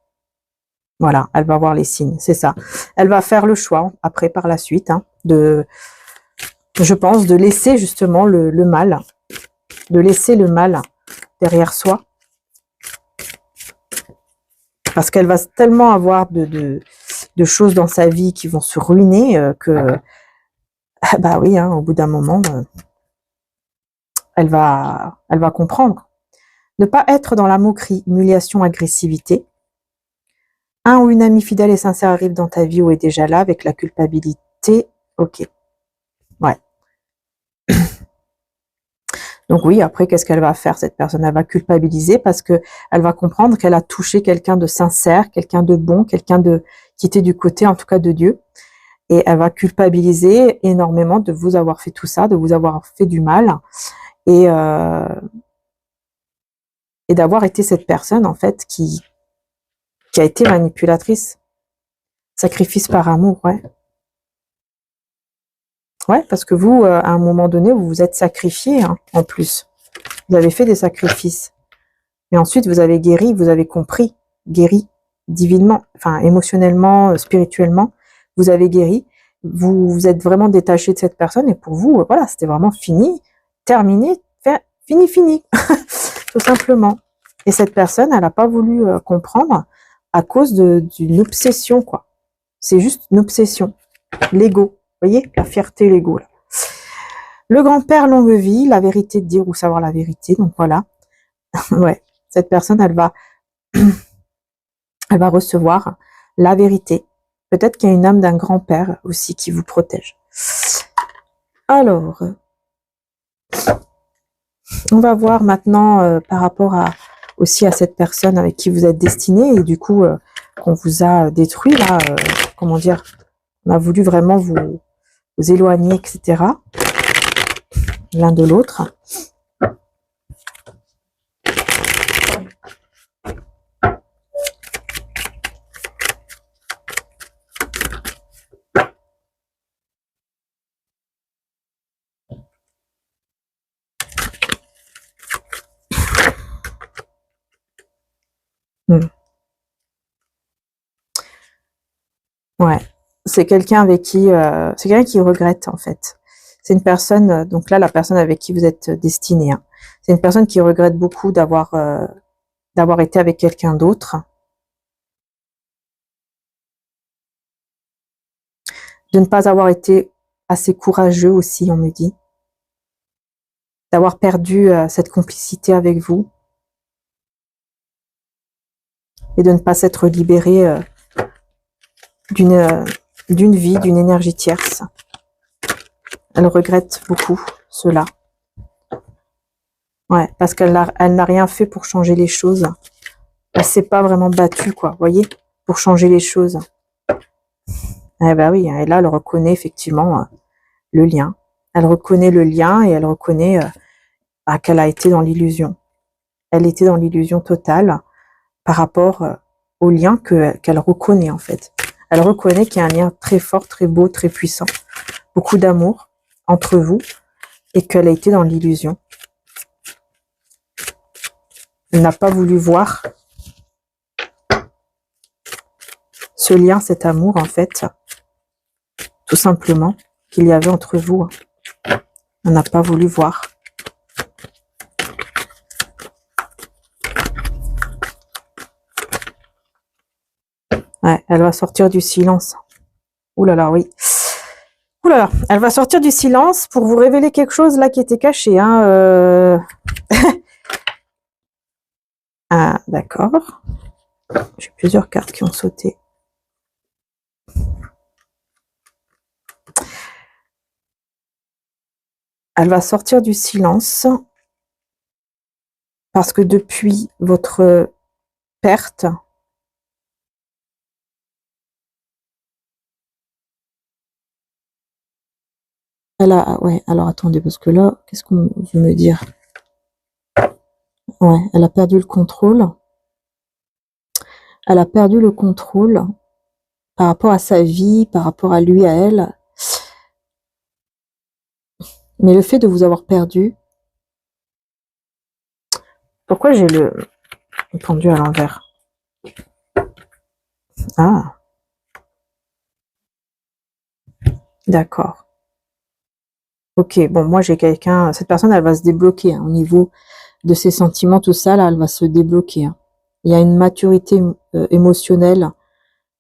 Voilà, elle va voir les signes, c'est ça. Elle va faire le choix, après, par la suite, hein, je pense, de laisser justement le mal, de laisser le mal derrière soi. Parce qu'elle va tellement avoir de choses dans sa vie qui vont se ruiner que, bah oui, hein, au bout d'un moment, elle va comprendre. Ne pas être dans la moquerie, humiliation, agressivité. Un ou une amie fidèle et sincère arrive dans ta vie ou est déjà là avec la culpabilité. Ok. Ouais. Donc oui, après, qu'est-ce qu'elle va faire, cette personne? Elle va culpabiliser parce que elle va comprendre qu'elle a touché quelqu'un de sincère, quelqu'un de bon, quelqu'un qui était du côté, en tout cas, de Dieu. Et elle va culpabiliser énormément de vous avoir fait tout ça, de vous avoir fait du mal. Et d'avoir été cette personne, en fait, qui a été manipulatrice. Sacrifice par amour, ouais. Ouais, parce que vous, à un moment donné, vous vous êtes sacrifié, hein, en plus. Vous avez fait des sacrifices. Mais ensuite, vous avez guéri, vous avez compris, guéri divinement, enfin émotionnellement, spirituellement, vous avez guéri. Vous vous êtes vraiment détaché de cette personne et pour vous, voilà, c'était vraiment fini, terminé, fini, tout simplement. Et cette personne, elle n'a pas voulu comprendre à cause d'une obsession, quoi. C'est juste une obsession. L'ego. Vous voyez, la fierté, l'ego. Le grand-père, longue vie, la vérité de dire ou savoir la vérité. Donc voilà. Ouais. Cette personne, elle va recevoir la vérité. Peut-être qu'il y a une âme d'un grand-père aussi qui vous protège. Alors, on va voir maintenant par rapport aussi à cette personne avec qui vous êtes destiné et du coup qu'on vous a détruit là, comment dire, on a voulu vraiment vous éloigner, etc. l'un de l'autre. Ouais, c'est quelqu'un avec qui, c'est quelqu'un qui regrette en fait. C'est une personne, donc là la personne avec qui vous êtes destiné, hein, c'est une personne qui regrette beaucoup d'avoir été avec quelqu'un d'autre, de ne pas avoir été assez courageux aussi, on me dit, d'avoir perdu cette complicité avec vous et de ne pas s'être libéré d'une vie, d'une énergie tierce. Elle regrette beaucoup cela. Ouais, parce qu'elle n'a rien fait pour changer les choses. Elle s'est pas vraiment battue, quoi, vous voyez, pour changer les choses. Eh ben oui, et là, elle reconnaît effectivement le lien. Elle reconnaît le lien et elle reconnaît qu'elle a été dans l'illusion. Elle était dans l'illusion totale par rapport au lien qu'elle reconnaît en fait. Elle reconnaît qu'il y a un lien très fort, très beau, très puissant, beaucoup d'amour entre vous et qu'elle a été dans l'illusion. Elle n'a pas voulu voir ce lien, cet amour en fait, tout simplement, qu'il y avait entre vous. Elle n'a pas voulu voir. Ouais, elle va sortir du silence. Ouh là là, oui. Ouh là là, elle va sortir du silence pour vous révéler quelque chose là qui était caché. Hein, Ah, d'accord. J'ai plusieurs cartes qui ont sauté. Elle va sortir du silence parce que depuis votre perte, ouais, alors attendez, parce que là, qu'est-ce qu'on veut me dire? Ouais, elle a perdu le contrôle. Elle a perdu le contrôle par rapport à sa vie, par rapport à lui, à elle. Mais le fait de vous avoir perdu, pourquoi j'ai le pendu à l'envers? Ah, d'accord. Ok, bon, moi j'ai quelqu'un, cette personne, elle va se débloquer hein, au niveau de ses sentiments, tout ça, là, elle va se débloquer. Hein. Il y a une maturité émotionnelle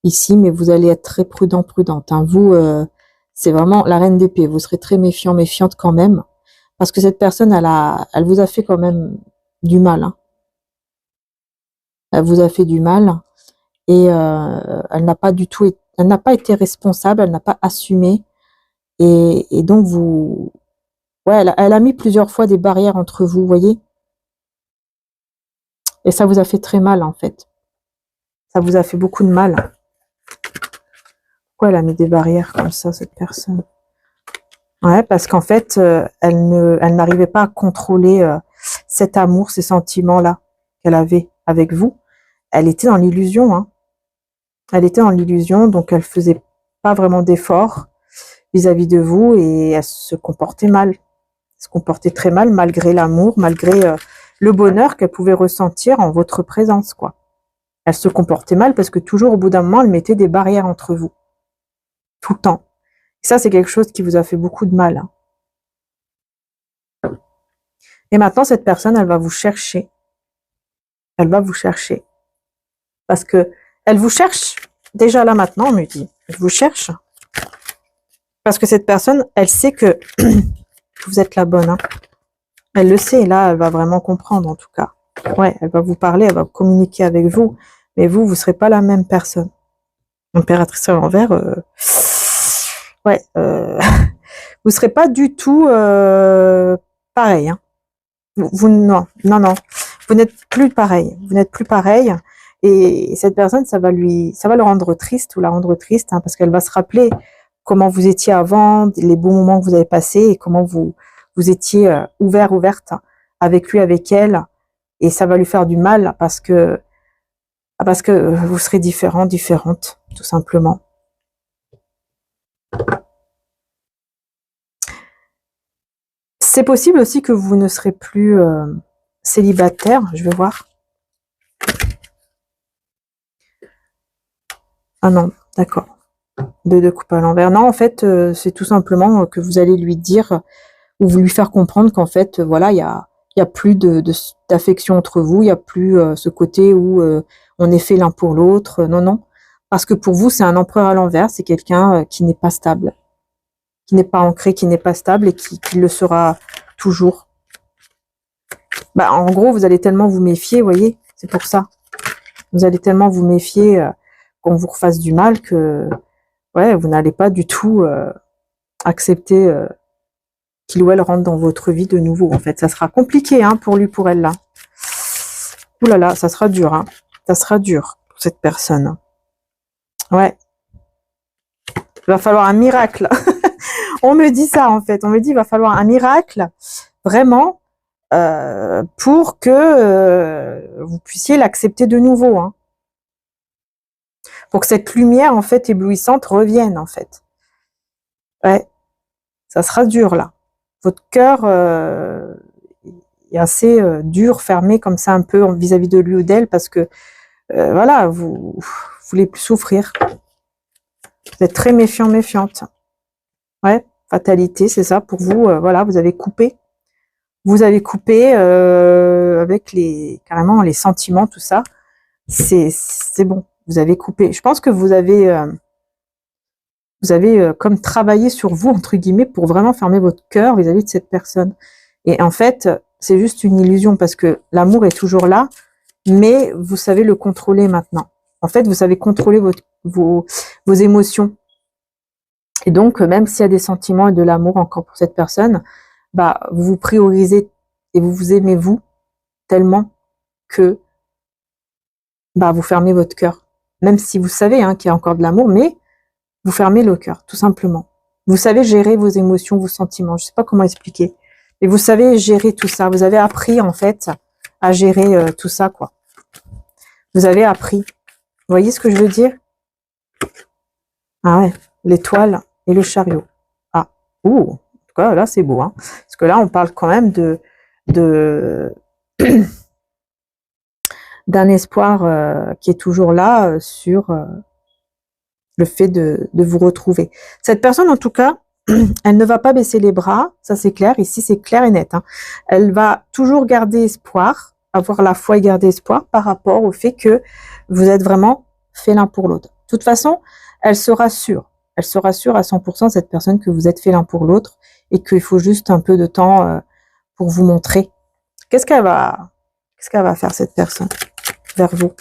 ici, mais vous allez être très prudent, prudente. Hein. Vous, c'est vraiment la reine d'épée. Vous serez très méfiant, méfiante quand même, parce que cette personne, elle vous a fait quand même du mal. Hein. Elle vous a fait du mal et elle n'a pas du tout, elle n'a pas été responsable, elle n'a pas assumé et donc vous, ouais, elle a mis plusieurs fois des barrières entre vous, voyez, et ça vous a fait très mal en fait. Ça vous a fait beaucoup de mal. Pourquoi elle a mis des barrières comme ça, cette personne? Ouais, parce qu'en fait, elle n'arrivait pas à contrôler cet amour, ces sentiments-là qu'elle avait avec vous. Elle était dans l'illusion, hein. Elle était dans l'illusion, donc elle faisait pas vraiment d'efforts vis-à-vis de vous et elle se comportait mal. Elle se comportait très mal malgré l'amour, malgré le bonheur qu'elle pouvait ressentir en votre présence, quoi. Elle se comportait mal parce que toujours au bout d'un moment, elle mettait des barrières entre vous. Tout le temps. Et ça, c'est quelque chose qui vous a fait beaucoup de mal. Hein. Et maintenant, cette personne, elle va vous chercher. Elle va vous chercher. Parce que elle vous cherche déjà là maintenant, on me dit. Elle vous cherche. Parce que cette personne, elle sait que vous êtes la bonne. Hein. Elle le sait, et là, elle va vraiment comprendre en tout cas. Ouais, elle va vous parler, elle va communiquer avec vous. Mais vous, vous ne serez pas la même personne. Impératrice à l'envers, ouais, vous serez pas du tout pareil. Hein. Non, non, non. Vous n'êtes plus pareil. Vous n'êtes plus pareil. Et cette personne, ça va le rendre triste ou la rendre triste, hein, parce qu'elle va se rappeler comment vous étiez avant, les bons moments que vous avez passés et comment vous étiez ouverte avec lui, avec elle. Et ça va lui faire du mal parce que vous serez différente, tout simplement. C'est possible aussi que vous ne serez plus célibataire, je vais voir. Ah non, d'accord. Deux coupes à l'envers. Non, en fait, c'est tout simplement que vous allez lui dire ou vous lui faire comprendre qu'en fait, voilà, il y a plus d'affection entre vous, il y a plus ce côté où on est fait l'un pour l'autre. Non, non. Parce que pour vous, c'est un empereur à l'envers, c'est quelqu'un qui n'est pas stable, qui n'est pas ancré, qui n'est pas stable et qui le sera toujours. Bah, en gros, vous allez tellement vous méfier, vous voyez, c'est pour ça. Vous allez tellement vous méfier qu'on vous refasse du mal que ouais, vous n'allez pas du tout accepter qu'il ou elle rentre dans votre vie de nouveau. En fait, ça sera compliqué hein, pour lui, pour elle là. Ouh là là, ça sera dur. Hein. Ça sera dur pour cette personne. Ouais. Il va falloir un miracle. On me dit ça en fait. On me dit il va falloir un miracle vraiment pour que vous puissiez l'accepter de nouveau. Hein. Pour que cette lumière en fait éblouissante revienne en fait. Ouais. Ça sera dur là. Votre cœur est assez dur, fermé comme ça un peu vis-à-vis de lui ou d'elle parce que voilà, vous voulez plus souffrir. Vous êtes très méfiant, méfiante. Ouais, fatalité, c'est ça pour vous. Voilà, vous avez coupé. Vous avez coupé avec carrément les sentiments, tout ça. C'est bon. Vous avez coupé. Je pense que vous avez comme travaillé sur vous, entre guillemets, pour vraiment fermer votre cœur vis-à-vis de cette personne. Et en fait, c'est juste une illusion parce que l'amour est toujours là, mais vous savez le contrôler maintenant. En fait, vous savez contrôler vos émotions. Et donc, même s'il y a des sentiments et de l'amour encore pour cette personne, bah, vous vous priorisez et vous vous aimez vous tellement que bah, vous fermez votre cœur. Même si vous savez hein, qu'il y a encore de l'amour, mais vous fermez le cœur, tout simplement. Vous savez gérer vos émotions, vos sentiments. Je sais pas comment expliquer. Mais vous savez gérer tout ça. Vous avez appris, en fait, à gérer tout ça, quoi. Vous avez appris. Vous voyez ce que je veux dire? Ah ouais, l'étoile et le chariot. Ah, ouh, en tout cas, là, c'est beau, hein. Parce que là, on parle quand même d'un espoir qui est toujours là sur le fait de vous retrouver. Cette personne, en tout cas, elle ne va pas baisser les bras, ça c'est clair, ici c'est clair et net. Hein. Elle va toujours garder espoir, avoir la foi et garder espoir par rapport au fait que vous êtes vraiment fait l'un pour l'autre. De toute façon, elle sera sûre à 100% cette personne que vous êtes fait l'un pour l'autre et qu'il faut juste un peu de temps pour vous montrer. Qu'est-ce qu'elle va faire cette personne vers vous?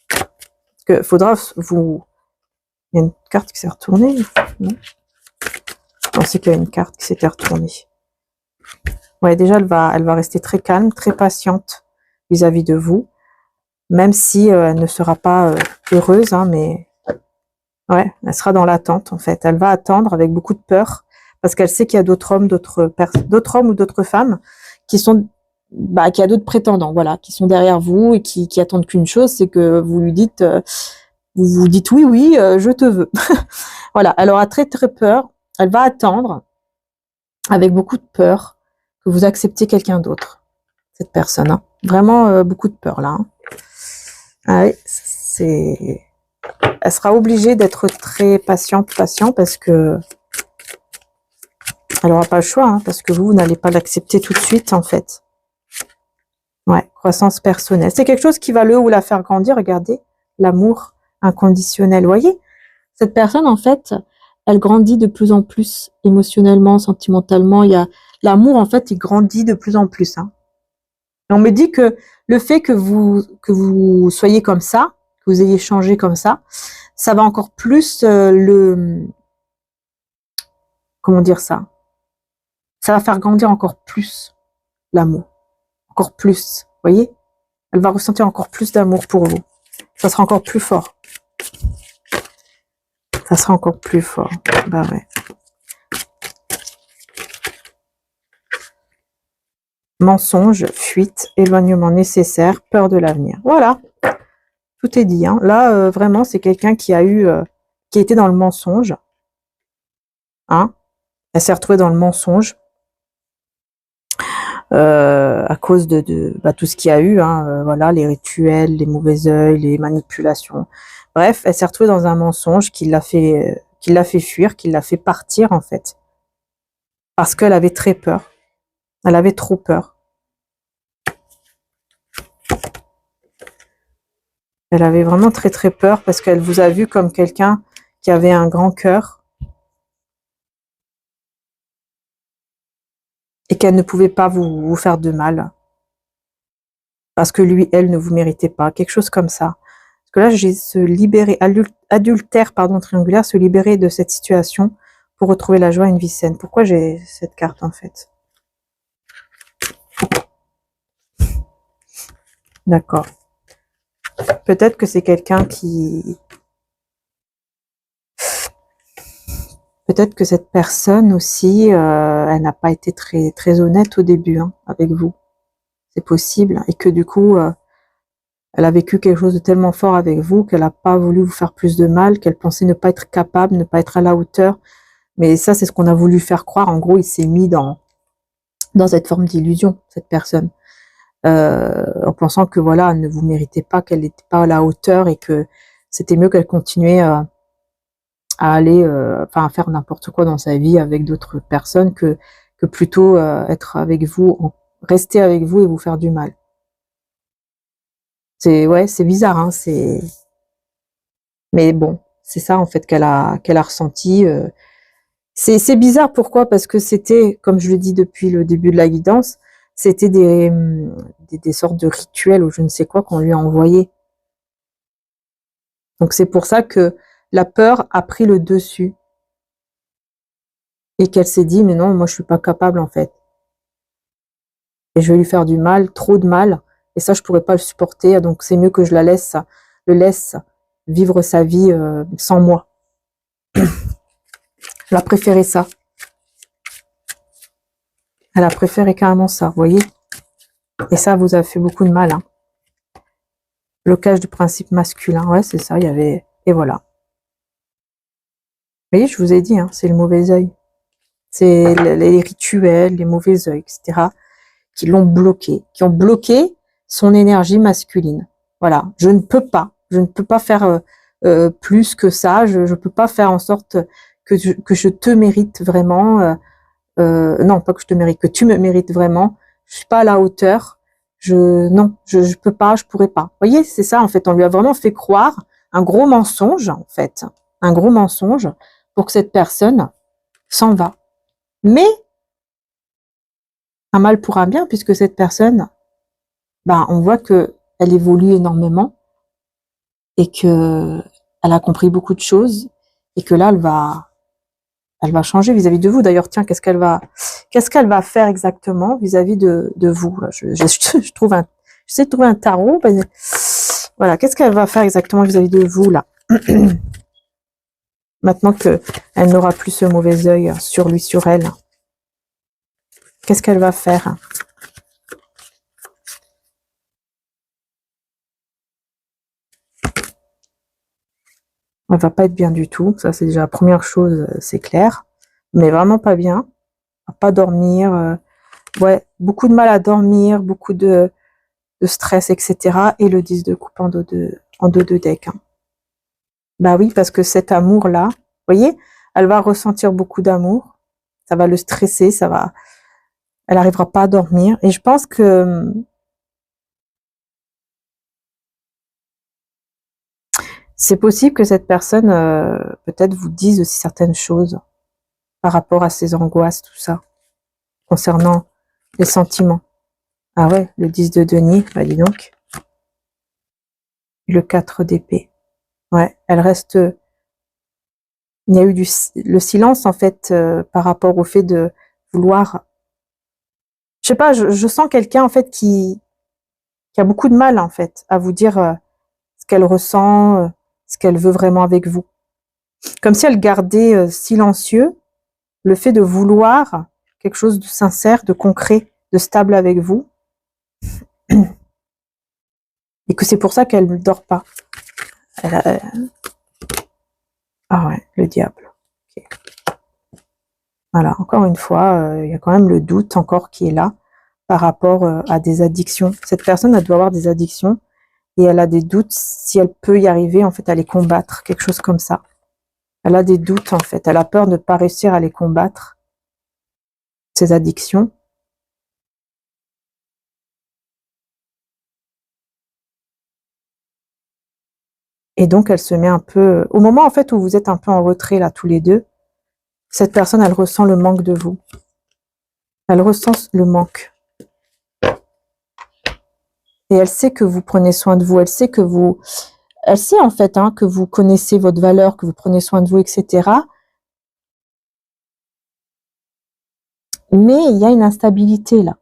Parce que faudra vous... Il y a une carte qui s'est retournée, non? Je pensais qu'il y a une carte qui s'était retournée. Ouais, déjà, elle va rester très calme, très patiente vis-à-vis de vous, même si elle ne sera pas heureuse, hein, mais ouais, elle sera dans l'attente, en fait. Elle va attendre avec beaucoup de peur, parce qu'elle sait qu'il y a d'autres hommes, d'autres hommes ou d'autres femmes qui sont, bah, qu'il y a d'autres prétendants, voilà, qui sont derrière vous et qui attendent qu'une chose, c'est que vous lui dites, vous dites oui, je te veux. Voilà, elle aura très très peur. Elle va attendre avec beaucoup de peur que vous acceptiez quelqu'un d'autre, cette personne. Hein. Vraiment beaucoup de peur là. Hein. Ah oui, elle sera obligée d'être très patient parce que elle n'aura pas le choix, hein, parce que vous n'allez pas l'accepter tout de suite en fait. Ouais, croissance personnelle. C'est quelque chose qui va le ou la faire grandir. Regardez, l'amour inconditionnel. Vous voyez, cette personne en fait, elle grandit de plus en plus émotionnellement, sentimentalement. Il y a l'amour en fait, il grandit de plus en plus. Hein. Et on me dit que le fait que vous soyez comme ça, que vous ayez changé comme ça va encore plus comment dire ça? Ça va faire grandir encore plus l'amour. Encore plus, vous voyez? Elle va ressentir encore plus d'amour pour vous. Ça sera encore plus fort. Ça sera encore plus fort. Bah ouais. Mensonge, fuite, éloignement nécessaire, peur de l'avenir. Voilà. Tout est dit. Hein. Là, vraiment, c'est quelqu'un qui a eu, qui était dans le mensonge. Hein. Elle s'est retrouvée dans le mensonge. À cause de tout ce qu'il y a eu, hein, voilà, les rituels, les mauvais œils, les manipulations. Bref, elle s'est retrouvée dans un mensonge qui l'a fait fuir, qui l'a fait partir en fait, parce qu'elle avait très peur. Elle avait trop peur. Elle avait vraiment très très peur parce qu'elle vous a vu comme quelqu'un qui avait un grand cœur et qu'elle ne pouvait pas vous faire de mal parce que lui, elle ne vous méritait pas, quelque chose comme ça. Parce que là, j'ai se libérer, adultère, pardon, triangulaire, se libérer de cette situation pour retrouver la joie et une vie saine. Pourquoi j'ai cette carte en fait? D'accord. Peut-être que c'est quelqu'un qui... Peut-être que cette personne aussi, elle n'a pas été très, très honnête au début hein, avec vous. C'est possible. Et que du coup, elle a vécu quelque chose de tellement fort avec vous qu'elle n'a pas voulu vous faire plus de mal, qu'elle pensait ne pas être capable, ne pas être à la hauteur. Mais ça, c'est ce qu'on a voulu faire croire. En gros, il s'est mis dans cette forme d'illusion, cette personne. En pensant que voilà, elle ne vous méritait pas, qu'elle n'était pas à la hauteur et que c'était mieux qu'elle continuait à aller, enfin, à faire n'importe quoi dans sa vie avec d'autres personnes que plutôt être avec vous, rester avec vous et vous faire du mal. Ouais, c'est bizarre, hein, mais bon, c'est ça en fait qu'elle a ressenti. C'est bizarre, pourquoi? Parce que c'était, comme je le dis depuis le début de la guidance, c'était des sortes de rituels ou je ne sais quoi qu'on lui a envoyé. Donc c'est pour ça que la peur a pris le dessus. Et qu'elle s'est dit, mais non, moi je suis pas capable en fait. Et je vais lui faire du mal, trop de mal. Et ça, je pourrais pas le supporter. Donc c'est mieux que je le laisse vivre sa vie sans moi. Elle a préféré ça. Elle a préféré carrément ça, vous voyez. Et ça vous a fait beaucoup de mal. Hein. Blocage du principe masculin, ouais, c'est ça, il y avait... Et voilà. Vous voyez, je vous ai dit, hein, c'est le mauvais œil. C'est les rituels, les mauvais œils, etc. qui l'ont bloqué, qui ont bloqué son énergie masculine. Voilà, je ne peux pas faire plus que ça, je peux pas faire en sorte que je te mérite vraiment, non, pas que je te mérite, que tu me mérites vraiment, je suis pas à la hauteur, non, je peux pas, je pourrais pas. Vous voyez, c'est ça en fait, on lui a vraiment fait croire un gros mensonge en fait, un gros mensonge pour que cette personne s'en va. Mais un mal pour un bien, puisque cette personne, ben, on voit que elle évolue énormément et que elle a compris beaucoup de choses et que là, elle va changer vis-à-vis de vous. D'ailleurs, tiens, qu'est-ce qu'elle va faire exactement vis-à-vis de vous? Je trouve j'essaie de trouver un tarot. Ben, voilà, qu'est-ce qu'elle va faire exactement vis-à-vis de vous, là? Maintenant que elle n'aura plus ce mauvais œil sur lui, sur elle. Qu'est-ce qu'elle va faire? Elle va pas être bien du tout. Ça, c'est déjà la première chose, c'est clair. Mais vraiment pas bien. À pas dormir. Ouais, beaucoup de mal à dormir, beaucoup de stress, etc. Et le 10 de coupe en dos de deck. Hein. Bah oui, parce que cet amour-là, vous voyez, elle va ressentir beaucoup d'amour. Ça va le stresser, elle n'arrivera pas à dormir. Et je pense que c'est possible que cette personne, peut-être, vous dise aussi certaines choses par rapport à ses angoisses, tout ça, concernant les sentiments. Ah ouais, le 10 de denier, bah dis donc. et le 4 d'épée. Ouais, elle reste... Il y a eu le silence, en fait, par rapport au fait de vouloir... Je sais pas, je sens quelqu'un, en fait, qui a beaucoup de mal, en fait, à vous dire ce qu'elle ressent, ce qu'elle veut vraiment avec vous. Comme si elle gardait silencieux le fait de vouloir quelque chose de sincère, de concret, de stable avec vous. Et que c'est pour ça qu'elle ne dort pas. Ah ouais, le diable. Okay. Voilà, encore une fois, il y a quand même le doute encore qui est là par rapport à des addictions. Cette personne, elle doit avoir des addictions et elle a des doutes si elle peut y arriver, en fait, à les combattre, quelque chose comme ça. Elle a des doutes, en fait. Elle a peur de ne pas réussir à les combattre, ces addictions. Et donc, elle se met un peu... Au moment, en fait, où vous êtes un peu en retrait, là, tous les deux, cette personne, elle ressent le manque de vous. Elle ressent le manque. Et elle sait que vous prenez soin de vous. Elle sait que vous... Elle sait, en fait, que vous connaissez votre valeur, que vous prenez soin de vous, etc. Mais il y a une instabilité, là.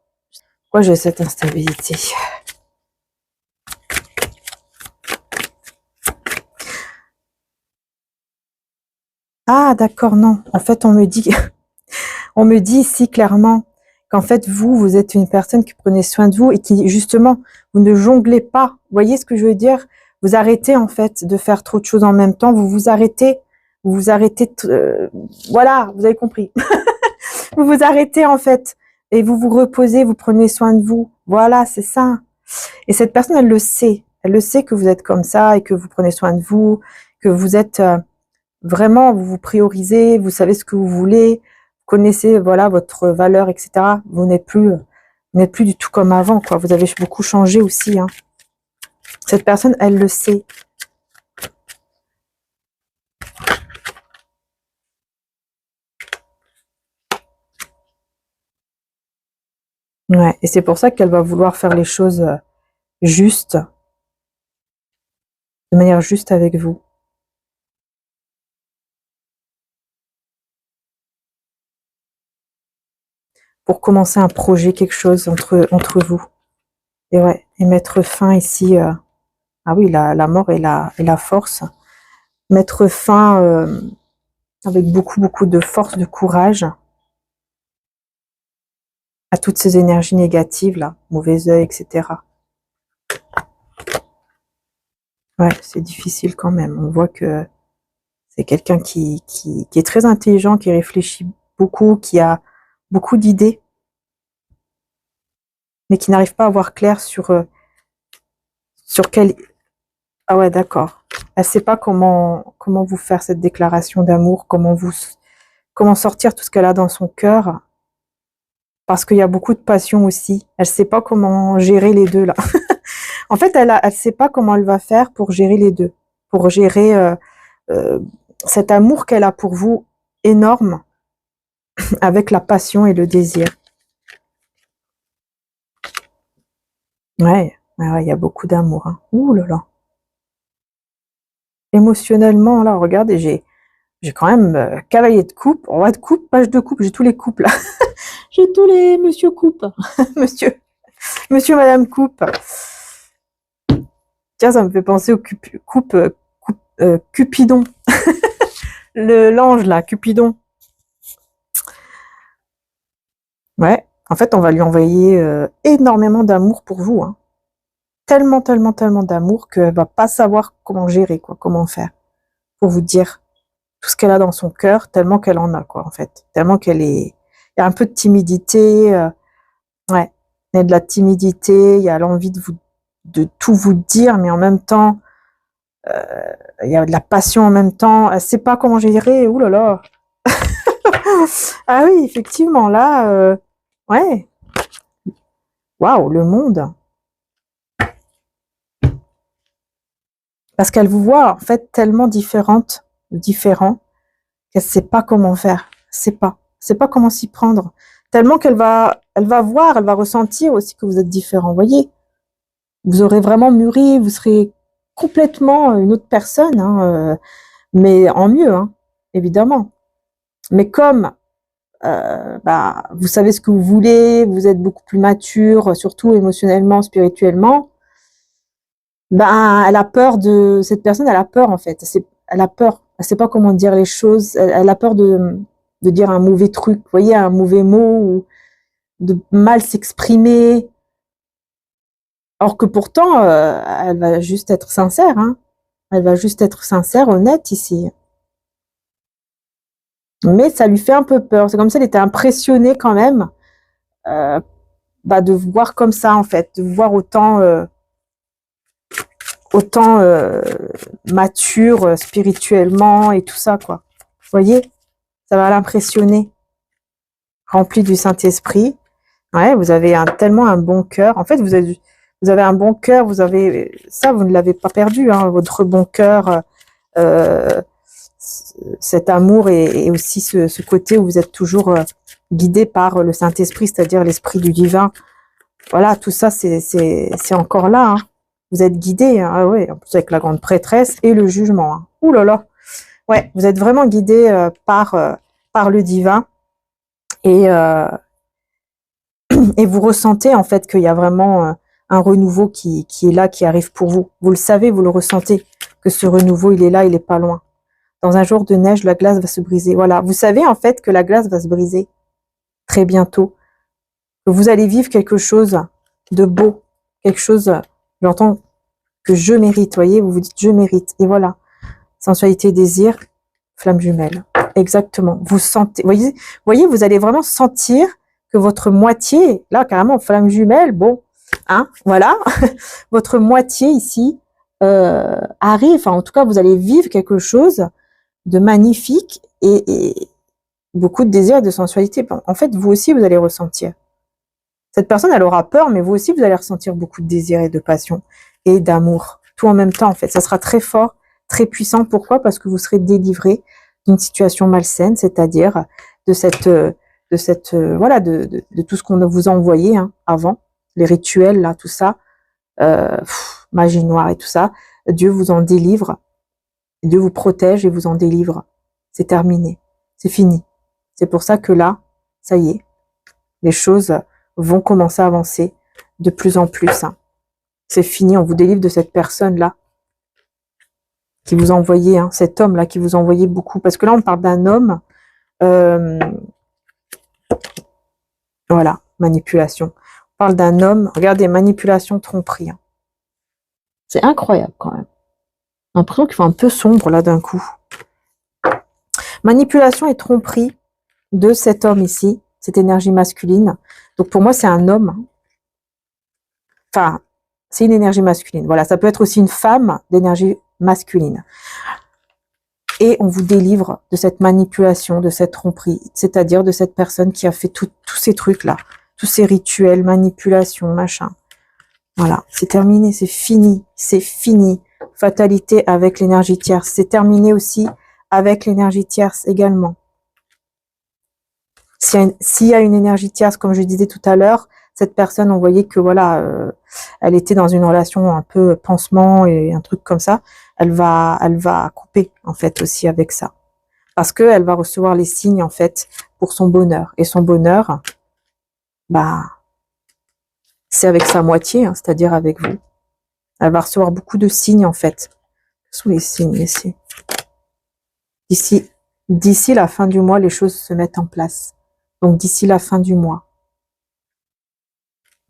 Pourquoi j'ai cette instabilité ? Ah, d'accord, non. En fait, on me dit ici clairement qu'en fait, vous êtes une personne qui prenez soin de vous et qui, justement, vous ne jonglez pas. Vous voyez ce que je veux dire ? Vous arrêtez, en fait, de faire trop de choses en même temps. Vous vous arrêtez. Voilà, vous avez compris. Vous vous arrêtez, en fait, et vous vous reposez, vous prenez soin de vous. Voilà, c'est ça. Et cette personne, elle le sait. Elle le sait que vous êtes comme ça et que vous prenez soin de vous, que vous êtes... Vraiment, vous vous priorisez, vous savez ce que vous voulez, vous connaissez voilà votre valeur, etc. Vous n'êtes plus du tout comme avant, quoi. Vous avez beaucoup changé aussi. Cette personne, elle le sait. Ouais, et c'est pour ça qu'elle va vouloir faire les choses justes, de manière juste avec vous. Pour commencer un projet, quelque chose entre vous. Et ouais, et mettre fin ici. Ah oui, la mort et la force. Mettre fin avec beaucoup de force, de courage à toutes ces énergies négatives là, mauvais œil, etc. Ouais, c'est difficile quand même. On voit que c'est quelqu'un qui est très intelligent, qui réfléchit beaucoup, qui a beaucoup d'idées, mais qui n'arrive pas à voir clair sur quel... Ah ouais, d'accord. Elle sait pas comment vous faire cette déclaration d'amour, comment sortir tout ce qu'elle a dans son cœur, parce qu'il y a beaucoup de passion aussi. Elle sait pas comment gérer les deux là. En fait, elle sait pas comment elle va faire pour gérer les deux, pour gérer cet amour qu'elle a pour vous énorme, avec la passion et le désir. Ouais, il y a beaucoup d'amour. Ouh là là. Émotionnellement, là, regardez, j'ai quand même cavalier de coupe, roi de coupe, page de coupe, j'ai tous les coupes là. J'ai tous les monsieur coupe. monsieur, madame coupe. Tiens, ça me fait penser au Cupidon. L'ange là, Cupidon. Ouais, en fait, on va lui envoyer énormément d'amour pour vous. Tellement d'amour qu'elle va pas savoir comment gérer, quoi, comment faire. Pour vous dire tout ce qu'elle a dans son cœur, tellement qu'elle en a, quoi, en fait. Tellement qu'elle est... Il y a un peu de timidité, ouais. Il y a de la timidité, il y a l'envie de tout vous dire, mais en même temps, il y a de la passion en même temps. Elle sait pas comment gérer, ouh là là. Ah oui, effectivement, là, ouais. Waouh, le monde. Parce qu'elle vous voit, en fait, tellement différent, qu'elle sait pas comment faire. C'est pas comment s'y prendre. Tellement qu'elle elle va ressentir aussi que vous êtes différent. Vous voyez, vous aurez vraiment mûri, vous serez complètement une autre personne, hein, mais en mieux, hein, évidemment. Mais comme vous savez ce que vous voulez, vous êtes beaucoup plus mature, surtout émotionnellement, spirituellement, elle a peur cette personne, elle a peur en fait. Elle a peur. Elle sait pas comment dire les choses. Elle a peur de dire un mauvais truc, vous voyez, un mauvais mot ou de mal s'exprimer. Alors que pourtant, elle va juste être sincère, hein. Elle va juste être sincère, honnête ici. Mais ça lui fait un peu peur. C'est comme si elle était impressionnée quand même de vous voir comme ça en fait, de vous voir autant mature spirituellement et tout ça quoi. Vous voyez, ça va l'impressionner. Rempli du Saint-Esprit. Ouais, vous avez tellement un bon cœur. En fait, vous avez un bon cœur. Vous ne l'avez pas perdu, hein, votre bon cœur, cet amour et aussi ce côté où vous êtes toujours guidé par le Saint-Esprit, c'est-à-dire l'Esprit du divin. Voilà, tout ça, c'est encore là. Hein. Vous êtes guidé, hein, ouais, en plus avec la grande prêtresse et le jugement. Hein. Ouh là là. Ouais, vous êtes vraiment guidé par le divin et vous ressentez en fait qu'il y a vraiment un renouveau qui est là, qui arrive pour vous. Vous le savez, vous le ressentez, que ce renouveau, il est là, il est pas loin. Dans un jour de neige, la glace va se briser. Voilà, vous savez en fait que la glace va se briser très bientôt. Que vous allez vivre quelque chose de beau, quelque chose, j'entends que je mérite, voyez, vous vous dites je mérite. Et voilà, sensualité, désir, flamme jumelle. Exactement. Vous sentez, voyez, vous allez vraiment sentir que votre moitié, là carrément flamme jumelle, bon, hein, voilà, votre moitié ici arrive, enfin en tout cas vous allez vivre quelque chose de magnifique et beaucoup de désir et de sensualité. En fait, vous aussi vous allez ressentir. Cette personne, elle aura peur, mais vous aussi vous allez ressentir beaucoup de désir et de passion et d'amour, tout en même temps en fait. Ça sera très fort, très puissant. Pourquoi? Parce que vous serez délivré d'une situation malsaine, c'est-à-dire de tout ce qu'on vous a envoyé hein, avant, les rituels, là, tout ça, magie noire et tout ça. Dieu vous en délivre, Dieu vous protège et vous en délivre. C'est terminé, c'est fini. C'est pour ça que là, ça y est, les choses vont commencer à avancer de plus en plus. Hein. C'est fini, on vous délivre de cette personne-là qui vous a envoyé, hein, cet homme-là qui vous a envoyé beaucoup. Parce que là, on parle d'un homme, voilà, manipulation. On parle d'un homme, regardez, manipulation, tromperie. Hein. C'est incroyable quand même. J'ai l'impression qu'il fait un peu sombre là d'un coup. Manipulation et tromperie de cet homme ici, cette énergie masculine. Donc pour moi, c'est un homme. Enfin, c'est une énergie masculine. Voilà, ça peut être aussi une femme d'énergie masculine. Et on vous délivre de cette manipulation, de cette tromperie, c'est-à-dire de cette personne qui a fait tous ces trucs-là, tous ces rituels, manipulation, machin. Voilà, c'est terminé, c'est fini, c'est fini. Fatalité avec l'énergie tierce, c'est terminé aussi avec l'énergie tierce également. S'il y a une énergie tierce, comme je disais tout à l'heure, cette personne, on voyait que voilà, elle était dans une relation un peu pansement et un truc comme ça. Elle va couper en fait aussi avec ça, parce que elle va recevoir les signes en fait pour son bonheur. Et son bonheur, c'est avec sa moitié, hein, c'est-à-dire avec vous. Elle va recevoir beaucoup de signes en fait. Quels sont les signes ici? D'ici la fin du mois, les choses se mettent en place. Donc d'ici la fin du mois.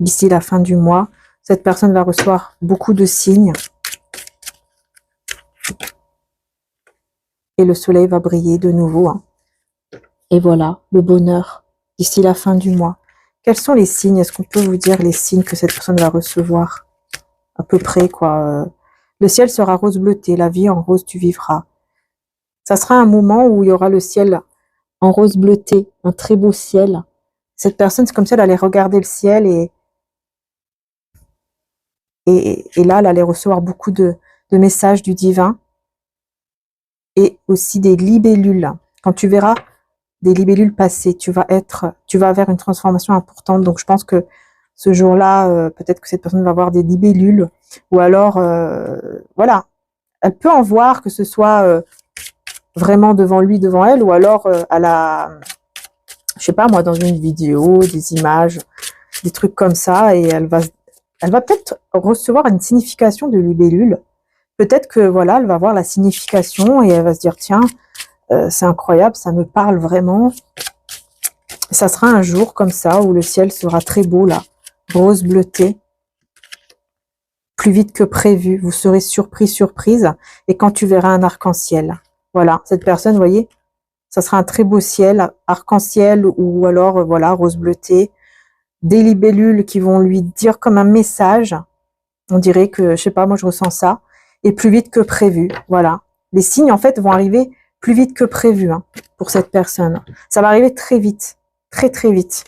D'ici la fin du mois, cette personne va recevoir beaucoup de signes. Et le soleil va briller de nouveau. Hein. Et voilà, le bonheur d'ici la fin du mois. Quels sont les signes? Est-ce qu'on peut vous dire les signes que cette personne va recevoir? À peu près, quoi. Le ciel sera rose bleuté, la vie en rose tu vivras. Ça sera un moment où il y aura le ciel en rose bleuté, un très beau ciel. Cette personne, c'est comme si elle allait regarder le ciel et là, elle allait recevoir beaucoup de messages du divin et aussi des libellules. Quand tu verras des libellules passer, tu vas vers une transformation importante. Donc, je pense que ce jour-là, peut-être que cette personne va voir des libellules, ou alors, voilà, elle peut en voir, que ce soit vraiment devant lui, devant elle, ou alors à la, je sais pas moi, dans une vidéo, des images, des trucs comme ça, et elle va peut-être recevoir une signification de libellule. Peut-être que voilà, elle va voir la signification et elle va se dire tiens, c'est incroyable, ça me parle vraiment. Ça sera un jour comme ça où le ciel sera très beau là, rose bleuté, plus vite que prévu. Vous serez surprise, et quand tu verras un arc-en-ciel. Voilà, cette personne, vous voyez, ça sera un très beau ciel, arc-en-ciel, ou alors voilà, rose bleuté, des libellules qui vont lui dire comme un message. On dirait que, je sais pas, moi je ressens ça, et plus vite que prévu. Voilà, les signes en fait vont arriver plus vite que prévu hein, pour cette personne. Ça va arriver très vite, très vite.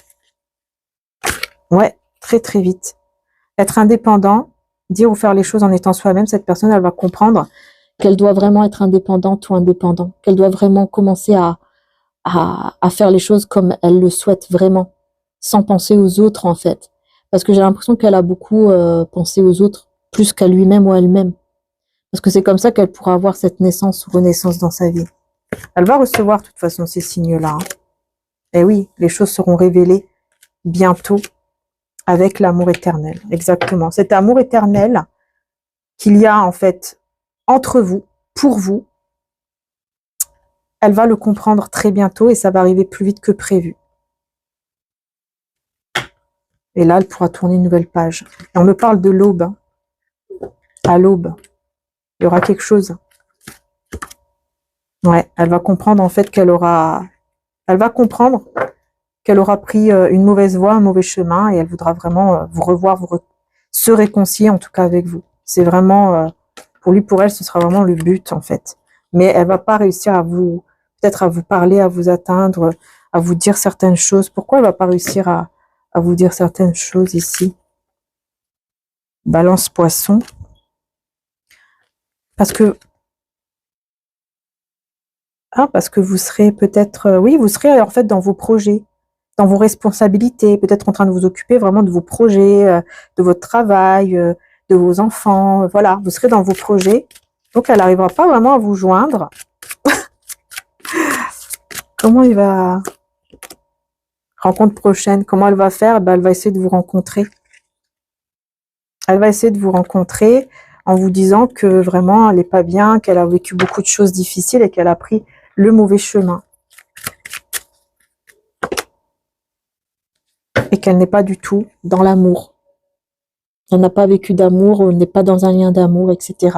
Ouais, très vite. Être indépendant, dire ou faire les choses en étant soi-même, cette personne, elle va comprendre qu'elle doit vraiment être indépendante ou indépendant, qu'elle doit vraiment commencer à faire les choses comme elle le souhaite vraiment, sans penser aux autres en fait. Parce que j'ai l'impression qu'elle a beaucoup pensé aux autres, plus qu'à lui-même ou à elle-même. Parce que c'est comme ça qu'elle pourra avoir cette naissance ou renaissance dans sa vie. Elle va recevoir de toute façon ces signes-là. Hein. Et oui, les choses seront révélées bientôt avec l'amour éternel. Exactement. Cet amour éternel qu'il y a en fait entre vous, pour vous, elle va le comprendre très bientôt et ça va arriver plus vite que prévu. Et là, elle pourra tourner une nouvelle page. Et on me parle de l'aube. Hein. À l'aube, il y aura quelque chose. Ouais, elle va comprendre en fait qu'elle aura... Elle va comprendre qu'elle aura pris une mauvaise voie, un mauvais chemin, et elle voudra vraiment vous revoir, se réconcilier en tout cas avec vous. C'est vraiment, pour lui, pour elle, ce sera vraiment le but en fait. Mais elle va pas réussir à vous, peut-être à vous parler, à vous atteindre, à vous dire certaines choses. Pourquoi elle va pas réussir à vous dire certaines choses ici? Balance Poisson. Parce que vous serez peut-être, oui, vous serez en fait dans vos projets, dans vos responsabilités, peut-être en train de vous occuper vraiment de vos projets, de votre travail, de vos enfants, voilà, vous serez dans vos projets, donc elle n'arrivera pas vraiment à vous joindre. Comment il va... Rencontre prochaine, comment elle va faire? Ben, elle va essayer de vous rencontrer. Elle va essayer de vous rencontrer en vous disant que vraiment elle n'est pas bien, qu'elle a vécu beaucoup de choses difficiles et qu'elle a pris le mauvais chemin. Et qu'elle n'est pas du tout dans l'amour. Elle n'a pas vécu d'amour, elle n'est pas dans un lien d'amour, etc.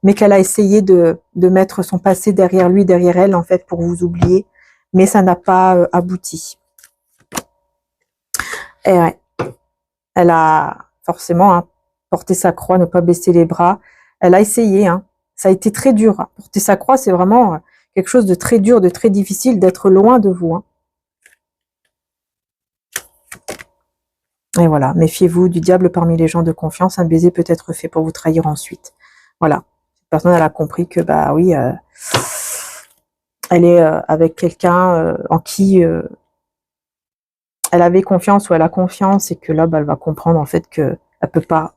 Mais qu'elle a essayé de mettre son passé derrière lui, derrière elle, en fait, pour vous oublier. Mais ça n'a pas abouti. Et ouais, elle a forcément hein, porté sa croix, ne pas baisser les bras. Elle a essayé, hein. Ça a été très dur. Hein. Porter sa croix, c'est vraiment quelque chose de très dur, de très difficile, d'être loin de vous. Hein. Et voilà, méfiez-vous du diable parmi les gens de confiance. Un baiser peut être fait pour vous trahir ensuite. Voilà, cette personne, elle a compris que, bah oui, elle est avec quelqu'un en qui elle avait confiance ou elle a confiance et que là, bah, elle va comprendre en fait qu'elle ne peut pas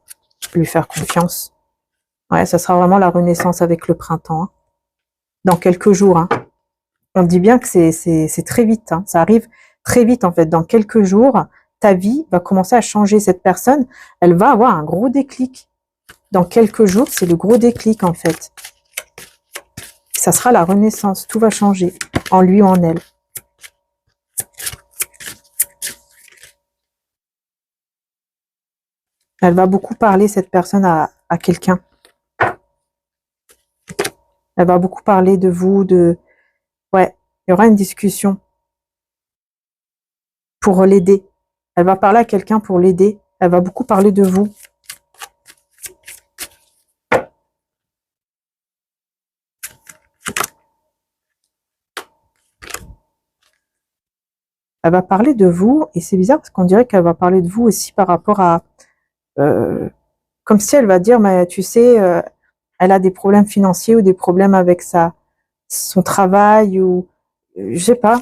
lui faire confiance. Ouais, ça sera vraiment la renaissance avec le printemps. Hein. Dans quelques jours. Hein. On dit bien que c'est très vite. Hein. Ça arrive très vite en fait. Dans quelques jours, ta vie va commencer à changer. Cette personne, elle va avoir un gros déclic. Dans quelques jours, c'est le gros déclic en fait. Ça sera la renaissance. Tout va changer en lui ou en elle. Elle va beaucoup parler, cette personne, à quelqu'un. Elle va beaucoup parler de vous, de... Ouais, il y aura une discussion pour l'aider. Elle va parler à quelqu'un pour l'aider. Elle va beaucoup parler de vous. Elle va parler de vous, et c'est bizarre parce qu'on dirait qu'elle va parler de vous aussi par rapport à... comme si elle va dire, mais tu sais, elle a des problèmes financiers ou des problèmes avec son travail, ou je sais pas,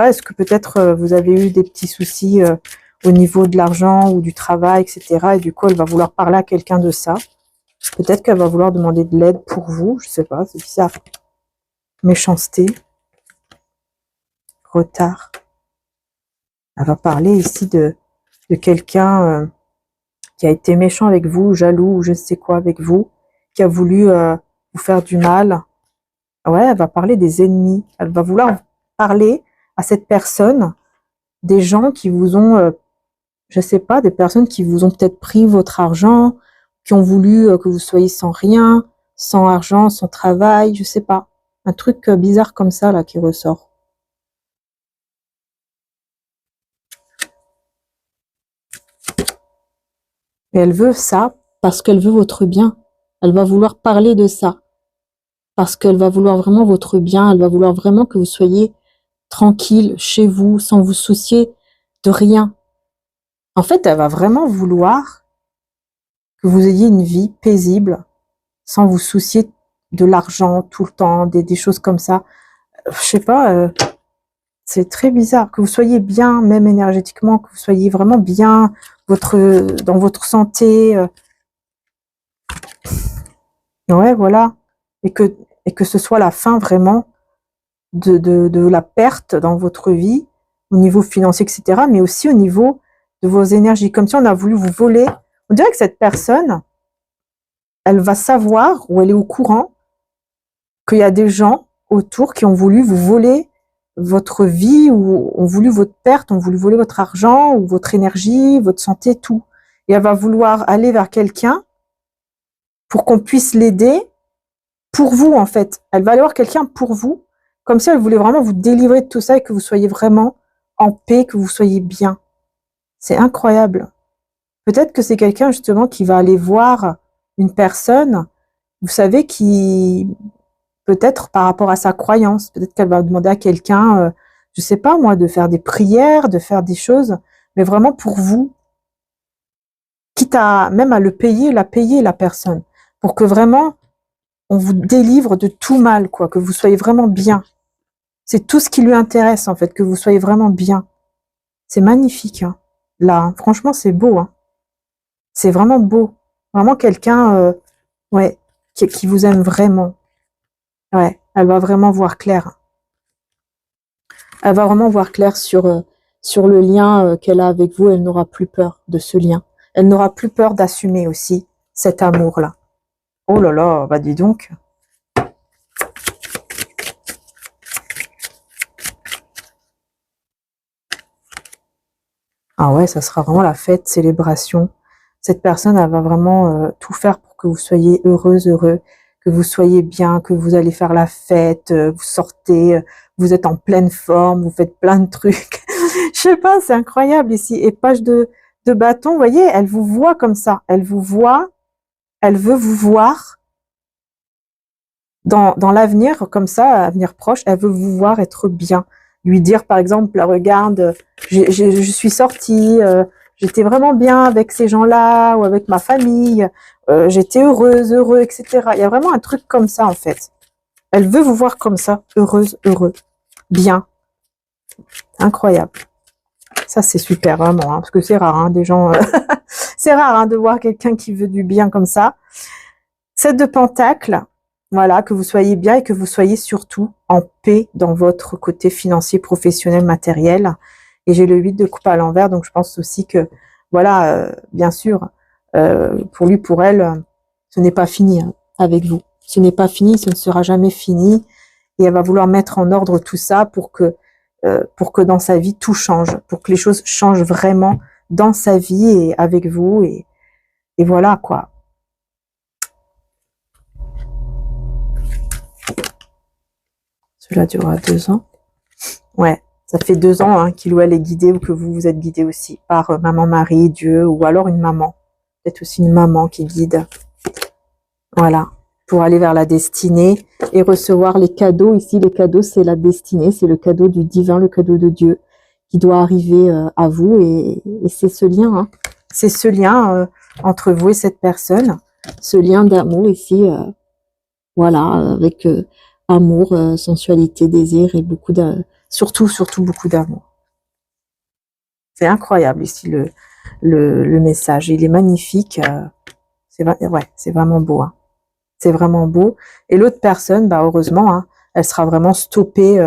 est-ce que peut-être vous avez eu des petits soucis au niveau de l'argent ou du travail, etc. Et du coup, elle va vouloir parler à quelqu'un de ça. Peut-être qu'elle va vouloir demander de l'aide pour vous, je sais pas, c'est bizarre. Méchanceté, retard. Elle va parler ici de quelqu'un qui a été méchant avec vous, jaloux ou je ne sais quoi avec vous, qui a voulu vous faire du mal. Ouais, elle va parler des ennemis. Elle va vouloir parler à cette personne des gens qui vous ont, je sais pas, des personnes qui vous ont peut-être pris votre argent, qui ont voulu que vous soyez sans rien, sans argent, sans travail, je sais pas. Un truc bizarre comme ça là qui ressort. Et elle veut ça parce qu'elle veut votre bien. Elle va vouloir parler de ça parce qu'elle va vouloir vraiment votre bien. Elle va vouloir vraiment que vous soyez tranquille chez vous, sans vous soucier de rien. En fait, elle va vraiment vouloir que vous ayez une vie paisible, sans vous soucier de l'argent tout le temps, des choses comme ça. Je sais pas, c'est très bizarre. Que vous soyez bien, même énergétiquement, que vous soyez vraiment bien dans votre santé. Ouais, voilà. Et que ce soit la fin vraiment de la perte dans votre vie, au niveau financier, etc., mais aussi au niveau de vos énergies. Comme si on a voulu vous voler. On dirait que cette personne, elle va savoir, ou elle est au courant, qu'il y a des gens autour qui ont voulu vous voler votre vie, ou ont voulu votre perte, ont voulu voler votre argent, ou votre énergie, votre santé, tout. Et elle va vouloir aller vers quelqu'un pour qu'on puisse l'aider, pour vous en fait. Elle va aller voir quelqu'un pour vous, comme si elle voulait vraiment vous délivrer de tout ça et que vous soyez vraiment en paix, que vous soyez bien. C'est incroyable. Peut-être que c'est quelqu'un justement qui va aller voir une personne, vous savez, qui peut-être par rapport à sa croyance, peut-être qu'elle va demander à quelqu'un, je sais pas moi, de faire des prières, de faire des choses, mais vraiment pour vous, quitte à même à la payer la personne, pour que vraiment on vous délivre de tout mal, quoi, que vous soyez vraiment bien. C'est tout ce qui lui intéresse en fait, que vous soyez vraiment bien. C'est magnifique, hein. Là, hein. Franchement, c'est beau, hein. C'est vraiment beau. Vraiment quelqu'un, ouais, qui vous aime vraiment. Ouais, elle va vraiment voir clair. Elle va vraiment voir clair sur le lien qu'elle a avec vous. Elle n'aura plus peur de ce lien. Elle n'aura plus peur d'assumer aussi cet amour-là. Oh là là, bah dis donc. Ah ouais, ça sera vraiment la fête, célébration. Cette personne, elle va vraiment tout faire pour que vous soyez heureuse, heureux, que vous soyez bien, que vous allez faire la fête, vous sortez, vous êtes en pleine forme, vous faites plein de trucs. Je sais pas, c'est incroyable ici. Et page de bâton, vous voyez, elle vous voit comme ça. Elle vous voit, elle veut vous voir dans l'avenir, comme ça, avenir proche, elle veut vous voir être bien. Lui dire, par exemple, regarde, je suis sortie, j'étais vraiment bien avec ces gens-là ou avec ma famille, j'étais heureuse, heureux, etc. Il y a vraiment un truc comme ça, en fait. Elle veut vous voir comme ça, heureuse, heureux, bien. Incroyable. Ça, c'est super, vraiment, hein, parce que c'est rare, hein, des gens... c'est rare hein, de voir quelqu'un qui veut du bien comme ça. 7 de Pentacles, voilà, que vous soyez bien et que vous soyez surtout en paix dans votre côté financier, professionnel, matériel. Et j'ai le 8 de coupe à l'envers, donc je pense aussi que, voilà, bien sûr, pour lui, pour elle, ce n'est pas fini hein, avec vous. Ce n'est pas fini, ce ne sera jamais fini. Et elle va vouloir mettre en ordre tout ça pour que dans sa vie, tout change, pour que les choses changent vraiment dans sa vie et avec vous. Et voilà, quoi. Cela durera 2 ans. Ouais, ça fait 2 ans hein, qu'il ou elle est guidé ou que vous vous êtes guidé aussi par maman, Marie, Dieu ou alors une maman. Peut-être aussi une maman qui guide. Voilà, pour aller vers la destinée et recevoir les cadeaux. Ici, les cadeaux, c'est la destinée, c'est le cadeau du divin, le cadeau de Dieu qui doit arriver à vous. Et c'est ce lien, hein. C'est ce lien entre vous et cette personne. Ce lien d'amour ici, voilà, avec... amour, sensualité, désir et beaucoup surtout beaucoup d'amour. C'est incroyable ici le message. Il est magnifique. Ouais, c'est vraiment beau. Hein. C'est vraiment beau. Et l'autre personne, bah heureusement, hein, elle sera vraiment stoppée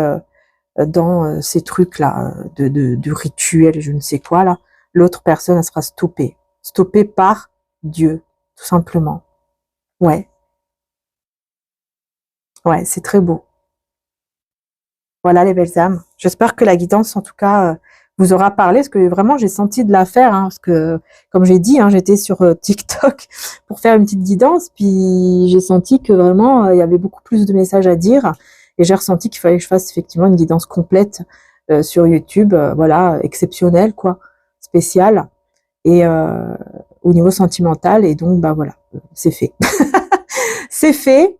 dans ces trucs-là, de rituels, je ne sais quoi, là. L'autre personne, elle sera stoppée. Stoppée par Dieu, tout simplement. Ouais, ouais, c'est très beau. Voilà les belles âmes. J'espère que la guidance, en tout cas, vous aura parlé, parce que vraiment, j'ai senti de la faire, hein, parce que, comme j'ai dit, hein, j'étais sur TikTok pour faire une petite guidance, puis j'ai senti que vraiment, il y avait beaucoup plus de messages à dire, et j'ai ressenti qu'il fallait que je fasse effectivement une guidance complète sur YouTube, voilà, exceptionnelle, quoi, spéciale, et au niveau sentimental, et donc, bah voilà, c'est fait. C'est fait.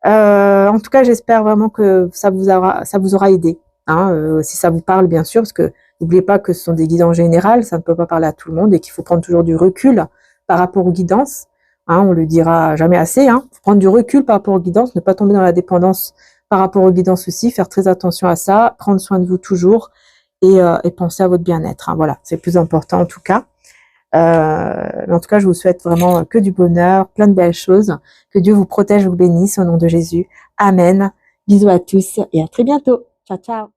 En tout cas, j'espère vraiment que ça vous aura aidé. Hein, si ça vous parle, bien sûr, parce que n'oubliez pas que ce sont des guidances générales, ça ne peut pas parler à tout le monde et qu'il faut prendre toujours du recul par rapport aux guidances. Hein, on le dira jamais assez. Hein, faut prendre du recul par rapport aux guidances, ne pas tomber dans la dépendance par rapport aux guidances aussi, faire très attention à ça, prendre soin de vous toujours et penser à votre bien-être. Hein, voilà, c'est le plus important en tout cas. Mais en tout cas, je vous souhaite vraiment que du bonheur, plein de belles choses. Que Dieu vous protège, vous bénisse au nom de Jésus. Amen. Bisous à tous et à très bientôt. Ciao, ciao.